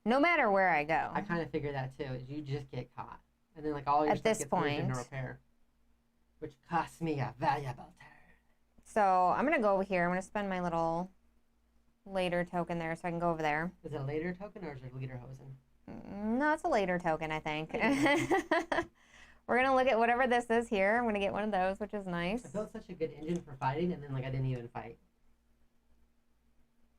No matter where I go. I kind of figure that too. Is you just get caught, and then like all your At stuff this gets moved into point. repair, which costs me a valuable turn. So I'm going to go over here. I'm going to spend my little later token there so I can go over there. Is it a later token or is it Lederhosen? No, it's a later token, I think. We're going to look at whatever this is here. I'm going to get one of those, which is nice. I built such a good engine for fighting, and then like I didn't even fight.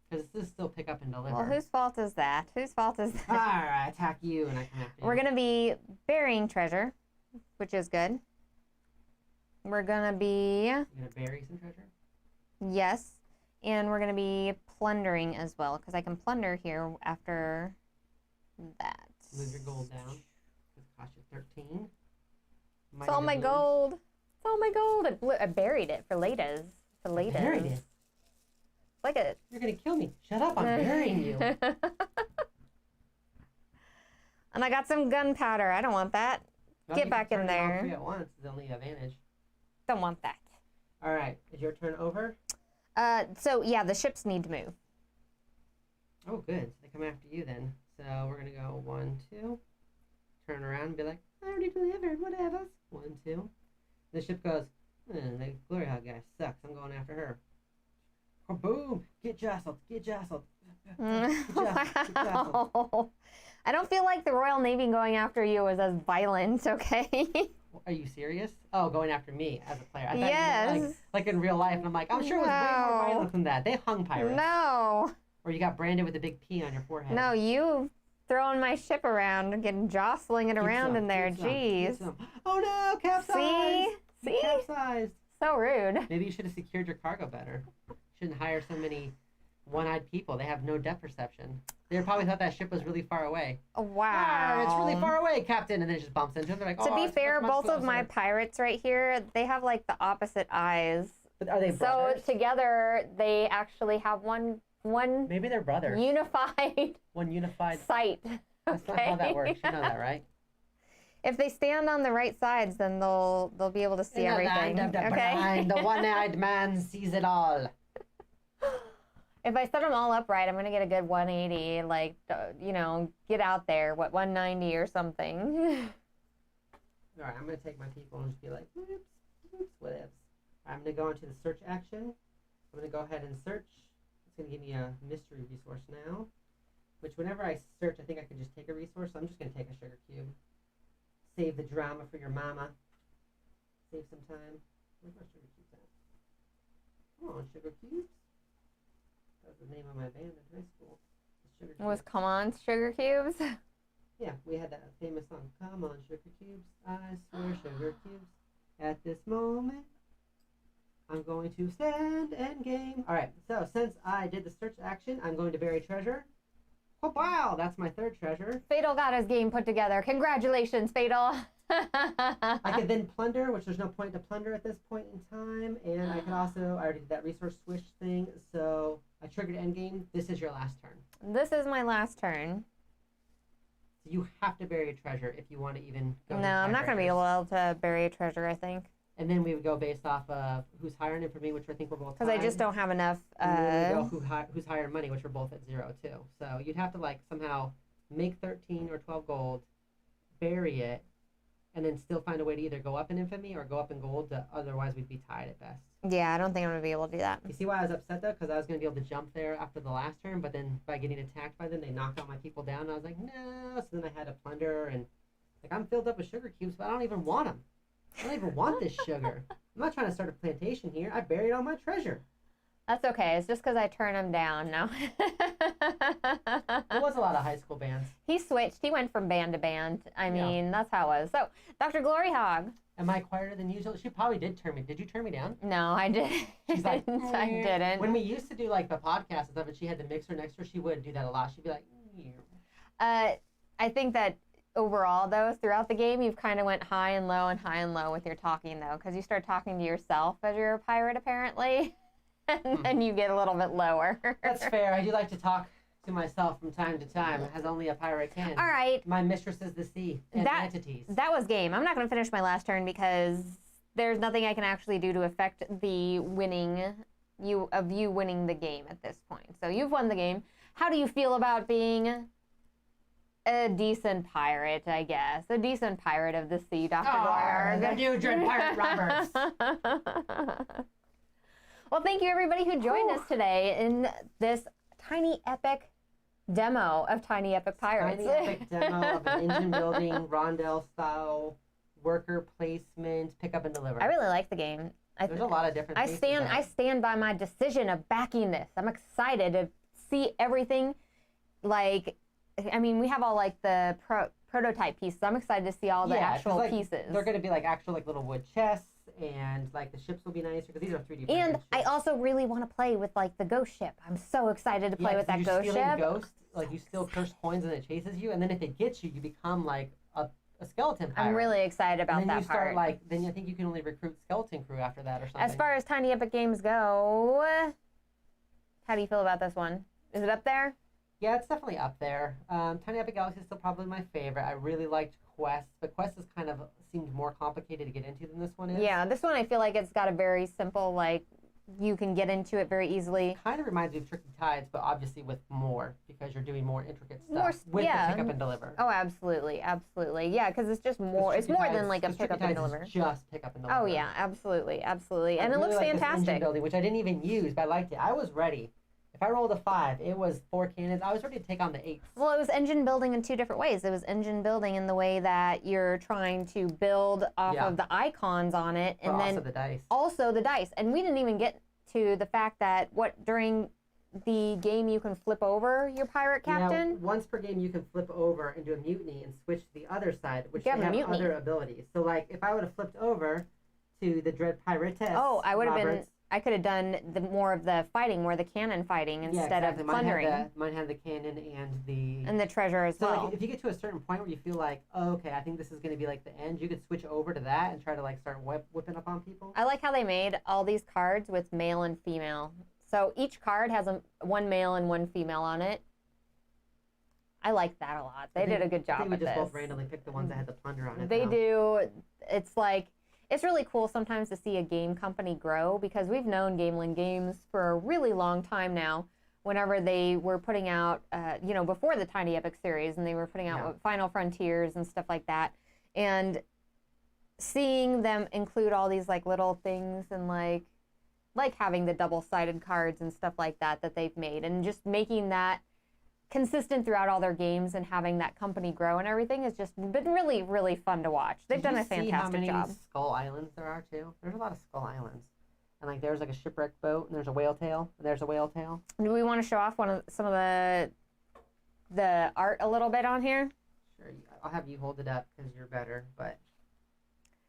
Because this is still pick up and deliver. Well, whose fault is that? Whose fault is that? Alright, I attack you and I come after you. We're going to be burying treasure, which is good. We're going to be... You're going to bury some treasure? Yes. And we're going to be plundering as well, because I can plunder here after that. Move your gold down. It cost you 13. It's all my gold. It's all my gold. I buried it for later. Buried it? Like a... You're going to kill me. Shut up, I'm burying you. And I got some gunpowder. I don't want that. Well, Get you back can in turn all there. three at once is the only advantage. Don't want that. Alright, is your turn over? So yeah, the ships need to move. Oh, good. So they come after you then. So we're going to go 1, 2. Turn around and be like, I already delivered, whatever. 1, 2. The ship goes, the Gloryhoundd guy sucks. I'm going after her. Kaboom! Get jostled. Get jostled. Wow. I don't feel like the Royal Navy going after you was as violent, okay? Are you serious? Oh, going after me as a player. I thought Yes. you meant like in real life. And I'm like, I'm sure it was way more No. violent than that. They hung pirates. No. Or you got branded with a big P on your forehead. No, you throwing my ship around and getting jostling it Keep around some, in there. keep some, keep Jeez. some. Oh no, capsized! See? You capsized. So rude. Maybe you should have secured your cargo better. Shouldn't hire so many one-eyed people. They have no depth perception. They probably thought that ship was really far away. Wow. It's really far away, Captain. And then it just bumps into them. They're like, To be it's fair, much both of my closer. pirates right here, they have like the opposite eyes. But are they So brothers? together, they actually have one Maybe they're brothers. unified One unified. sight. That's not how that works. You know that, right? If they stand on the right sides, then they'll be able to see In the everything. land of the Okay. blind, the one-eyed man sees it all. If I set them all upright, I'm gonna get a good 180. Like, get out there. What 190 or something? All right, I'm gonna take my people and just be like, whoops, whoops, whatevs. I'm gonna go into the search action. I'm gonna go ahead and search. It's gonna give me a mystery resource now, which whenever I search, I think I can just take a resource. So I'm just gonna take a sugar cube. Save the drama for your mama. Save some time. Where's my sugar cubes at? Come on, sugar cubes. That was the name of my band in high school. The Sugar It was Cubes. come on, sugar cubes. Yeah, we had that famous song. Come on, sugar cubes. I swear, sugar cubes. At this moment, I'm going to stand and game. All right, so since I did the search action, I'm going to bury treasure. Oh, wow, that's my third treasure. Fatal got his game put together. Congratulations, Fatal. I could then plunder, which there's no point to plunder at this point in time. And I could also, I already did that resource swish thing, so I triggered endgame. This is your last turn. This is my last turn. So you have to bury a treasure if you want to even go. No, I'm not going to be able to bury a treasure, I think. And then we would go based off of who's hiring it for me, which I think we're both Because I just tied. don't have enough. And then we go who's hiring money, which we're both at 0 too. So you'd have to like somehow make 13 or 12 gold, bury it, and then still find a way to either go up in infamy or go up in gold. Otherwise, we'd be tied at best. Yeah, I don't think I'm going to be able to do that. You see why I was upset though? Because I was going to be able to jump there after the last turn, but then by getting attacked by them, they knocked all my people down. And I was like, no. So then I had to plunder, and like I'm filled up with sugar cubes, but I don't even want them. I don't even want this sugar. I'm not trying to start a plantation here. I buried all my treasure. That's okay. It's just because I turn him down now. There was a lot of high school bands. He switched. He went from band to band. I mean, that's how it was. So, Dr. Gloryhoundd. Am I quieter than usual? She probably did turn me. Did you turn me down? No, I didn't. She's like, I didn't. When we used to do like the podcast and stuff, and she had the mixer next to her, she would do that a lot. She'd be like, I think that overall, though, throughout the game, you've kind of went high and low with your talking, though, because you start talking to yourself as you're a pirate, apparently, and then you get a little bit lower. That's fair. I do like to talk to myself from time to time, as only a pirate can. All right. My mistress is the sea and entities. That was game. I'm not going to finish my last turn because there's nothing I can actually do to affect the winning you winning the game at this point. So you've won the game. How do you feel about being a decent pirate, I guess. A decent pirate of the sea, Dr. Oh, the Gloryhound. new Dread Pirate Roberts. Well, thank you everybody who joined us today in this tiny epic demo of Tiny Epic Pirates. Tiny epic demo of an engine building, rondel style, worker placement, pick up and deliver. I really like the game. There's a lot of different I pieces stand of it. I stand by my decision of backing this. I'm excited to see everything. Like, I mean, we have all like the prototype pieces. I'm excited to see all the actual like, pieces. They're going to be like actual like little wood chests, and like the ships will be nicer because these are 3D printed And ships. I also really want to play with like the ghost ship. I'm so excited to play with that ghost ship. Ghost, like you steal cursed coins and it chases you, and then if it gets you, you become like a skeleton pirate. I'm really excited about and then that you start part. like then I think you can only recruit skeleton crew after that or something. As far as Tiny Epic games go, how do you feel about this one? Is it up there? Yeah, it's definitely up there. Tiny Epic Galaxy is still probably my favorite. I really liked Quest, but Quest is kind of seemed more complicated to get into than this one is. Yeah, this one I feel like it's got a very simple, like, you can get into it very easily. Kind of reminds me of Tricky Tides, but obviously with more, because you're doing more intricate stuff More, with yeah. the pick up and deliver. Oh, absolutely, absolutely. Yeah, because it's just more, it's more than like a pick up and deliver. Just pick up and deliver. Oh yeah, absolutely, absolutely. I And it really looks like this engine fantastic. building, which I didn't even use, but I liked it. I was ready. If I rolled a 5, it was 4 cannons. I was ready to take on the 8s. Well, it was engine building in two different ways. It was engine building in the way that you're trying to build off Yeah. of the icons on it, and But then also the dice. also the dice. And we didn't even get to the fact that during the game you can flip over your pirate captain. You know, once per game, you can flip over and do a mutiny and switch to the other side, which Yeah, they the have mutiny. other abilities. So, like, if I would have flipped over to the Dread Piratess, Oh, I would have been. Roberts, I could have done more of the fighting, more of the cannon fighting instead exactly. of plundering Mine had the cannon and and the treasure as So, well. like, if you get to a certain point where you feel like, oh, okay, I think this is going to be like the end, you could switch over to that and try to like start whipping up on people. I like how they made all these cards with male and female. So each card has one male and one female on it. I like that a lot. They did a good job I think with we just this. both randomly picked the ones that had the plunder on it. They though. do. It's like, it's really cool sometimes to see a game company grow, because we've known Gamelyn Games for a really long time now. Whenever they were putting out, before the Tiny Epic series, and they were putting out Final Frontiers and stuff like that, and seeing them include all these like little things and like having the double-sided cards and stuff like that they've made, and just making that consistent throughout all their games and having that company grow and everything has just been really, really fun to watch. They've done a fantastic job. See how job. many Skull Islands there are too? There's a lot of Skull Islands, and like there's like a shipwreck boat, and there's a whale tail, and there's a whale tail. Do we want to show off some of the art a little bit on here? Sure, I'll have you hold it up because you're better, but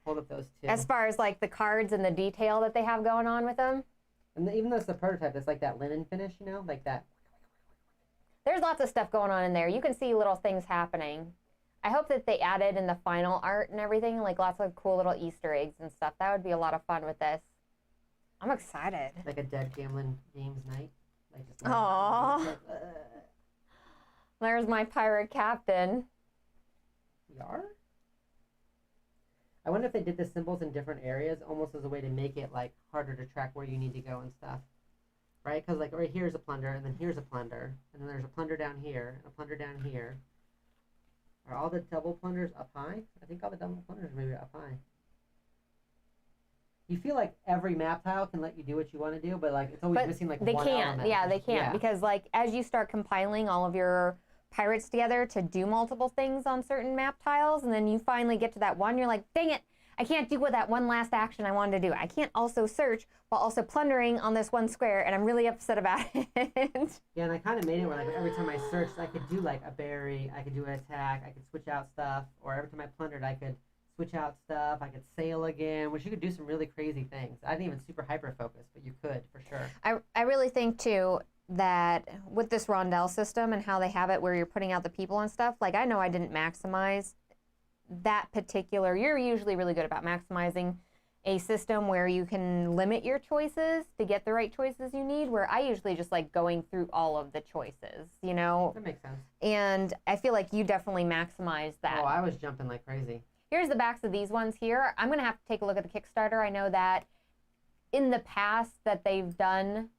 hold up those two. As far as like the cards and the detail that they have going on with them. And even though it's a prototype, it's like that linen finish, you know, like that. There's lots of stuff going on in there. You can see little things happening. I hope that they added in the final art and everything, like lots of cool little Easter eggs and stuff. That would be a lot of fun with this. I'm excited. Like a dead Gamelyn Games night. Like just Aww. There's my pirate captain. Yar? I wonder if they did the symbols in different areas, almost as a way to make it like harder to track where you need to go and stuff. Right? Because like right here's a plunder, and then here's a plunder, and then there's a plunder down here, and a plunder down here. Are all the double plunders up high? I think all the double plunders are maybe up high. You feel like every map tile can let you do what you want to do, but like it's always missing like they one can't. element. Yeah, they can't, Yeah. because like as you start compiling all of your pirates together to do multiple things on certain map tiles, and then you finally get to that one, you're like, dang it, I can't do what that one last action I wanted to do. I can't also search while also plundering on this one square, and I'm really upset about it. Yeah, and I kind of made it where like every time I searched, I could do like a berry, I could do an attack, I could switch out stuff, or every time I plundered, I could switch out stuff, I could sail again, which you could do some really crazy things. I didn't even super hyper focus, but you could for sure. I really think too that with this rondel system and how they have it where you're putting out the people and stuff, like I know I didn't maximize that particular, you're usually really good about maximizing a system where you can limit your choices to get the right choices you need, where I usually just like going through all of the choices, you know? That makes sense. And I feel like you definitely maximize that. Oh, I was jumping like crazy. Here's the backs of these ones here. I'm gonna have to take a look at the Kickstarter. I know that in the past that they've done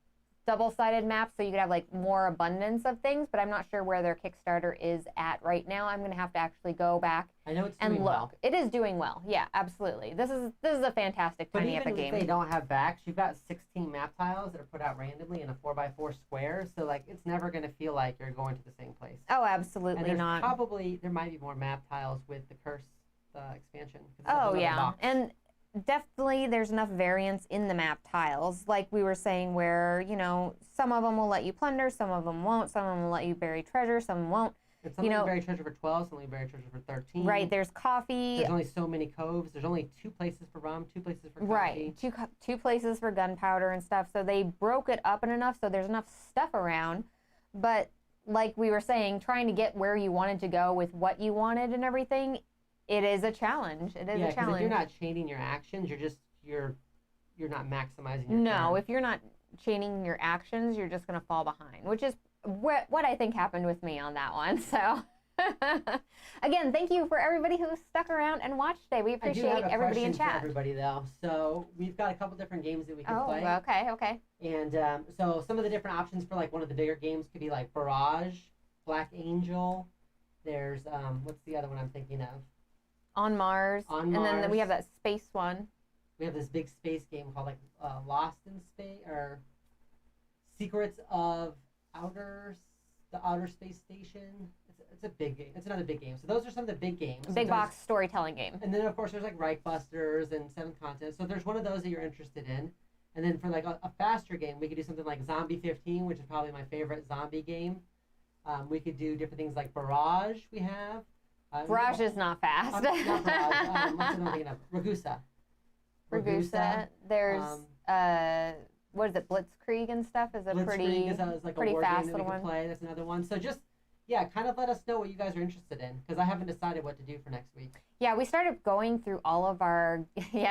double-sided maps, so you could have like more abundance of things, but I'm not sure where their Kickstarter is at right now. I'm gonna have to actually go back I know it's and doing look. well. It is doing well. Yeah, absolutely. This is a fantastic But Tiny even Epic if game. they don't have backs, you've got 16 map tiles that are put out randomly in a 4x4 square, so like it's never gonna feel like you're going to the same place. Oh, And absolutely there's not. there might be more map tiles with the Curse expansion. 'Cause it's a Oh whole other yeah, box. and definitely there's enough variance in the map tiles, like we were saying, where some of them will let you plunder, some of them won't, some of them will let you bury treasure, some won't. And some you bury treasure for 12, some you bury treasure for 13. Right, there's coffee. There's only so many coves. There's only 2 places for rum, 2 places for coffee. Right, two places for gunpowder and stuff. So they broke it up enough so there's enough stuff around. But like we were saying, trying to get where you wanted to go with what you wanted and everything, it is a challenge. It is a challenge. Because if you're not chaining your actions, you're not maximizing your No, turn. if you're not chaining your actions, you're just going to fall behind, which is what I think happened with me on that one. So, again, thank you for everybody who stuck around and watched today. We appreciate I do have a everybody in question for chat. everybody, though. So we've got a couple different games that we can play. Okay. And so some of the different options for like one of the bigger games could be like Barrage, Black Angel. There's what's the other one I'm thinking of? On Mars. On And then Mars. we have that space one. We have this big space game called like Lost in Space or Secrets of the Outer Space Station. It's a big game. It's another big game. So those are some of the big games. Big box storytelling game. And then of course there's like Reichbusters and Seventh Continent. So there's one of those that you're interested in. And then for like a faster game, we could do something like Zombie 15, which is probably my favorite zombie game. We could do different things like Barrage. We have. Barrage is not fast. Not Barrage. What's the one I'm thinking of? Ragusa. There's what is it? Blitzkrieg and stuff is a pretty like pretty a war fast game that we little could one. play. That's another one. So just kind of let us know what you guys are interested in because I haven't decided what to do for next week. Yeah, we started going through all of our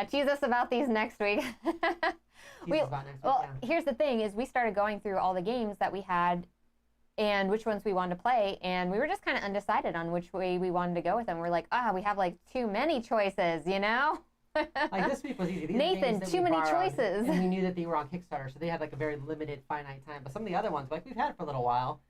tease us about these next week. Here's the thing: is we started going through all the games that we had and which ones we wanted to play, and we were just kind of undecided on which way we wanted to go with them. We're like, we have like too many choices, Like this week was easy. These Nathan, too many choices. And we knew that they were on Kickstarter, so they had like a very limited, finite time. But some of the other ones, like we've had for a little while,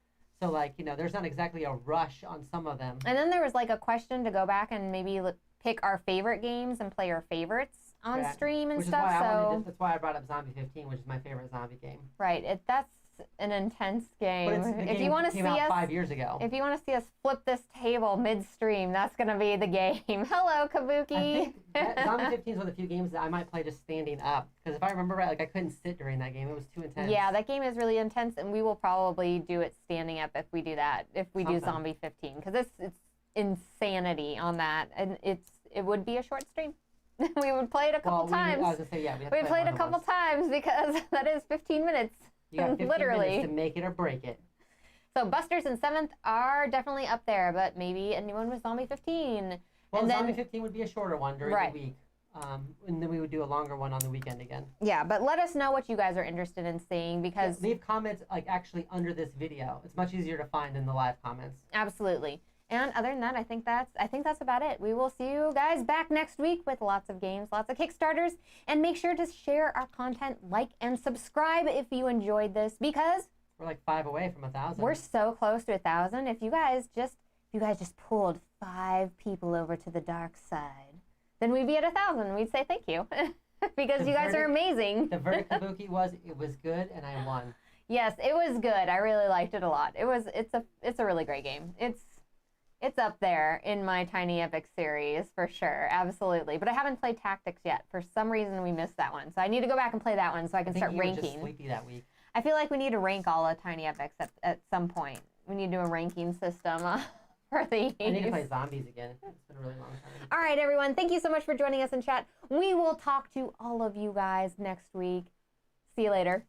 so like there's not exactly a rush on some of them. And then there was like a question to go back and maybe pick our favorite games and play our favorites on stream and stuff. That's why I brought up Zombie 15, which is my favorite zombie game. Right. That's an intense game. If you want to see us 5 years ago. If you want to see us flip this table midstream, that's going to be the game. Hello, Kabuki. I think Zombie 15 is one of the few games that I might play just standing up. Because if I remember right, like I couldn't sit during that game. It was too intense. Yeah, that game is really intense, and we will probably do it standing up if we do that. If we do Zombie 15, because it's insanity on that, and it would be a short stream. We would play it a couple times. I was gonna say we played a couple times because that is 15 minutes. You got 15 minutes to make it or break it. So Busters and 7th are definitely up there, but maybe a new one with Zombie 15. Well, and Zombie 15 would be a shorter one during the week. And then we would do a longer one on the weekend again. Yeah, but let us know what you guys are interested in seeing because... leave comments like actually under this video. It's much easier to find than the live comments. Absolutely. And other than that, I think that's about it. We will see you guys back next week with lots of games, lots of Kickstarters, and make sure to share our content, like, and subscribe if you enjoyed this because we're like 5 away from 1,000. We're so close to 1,000. If you guys just pulled 5 people over to the dark side, then we'd be at 1,000. We'd say thank you because you guys are amazing. The verdict, Kabuki, was good, and I won. Yes, it was good. I really liked it a lot. It's a really great game. It's up there in my Tiny Epic series for sure, absolutely. But I haven't played Tactics yet. For some reason, we missed that one, so I need to go back and play that one so I can start ranking. Were just sleepy that week. I feel like we need to rank all the Tiny Epics at some point. We need to do a ranking system for these. I need to play Zombies again. It's been a really long time. All right, everyone. Thank you so much for joining us in chat. We will talk to all of you guys next week. See you later.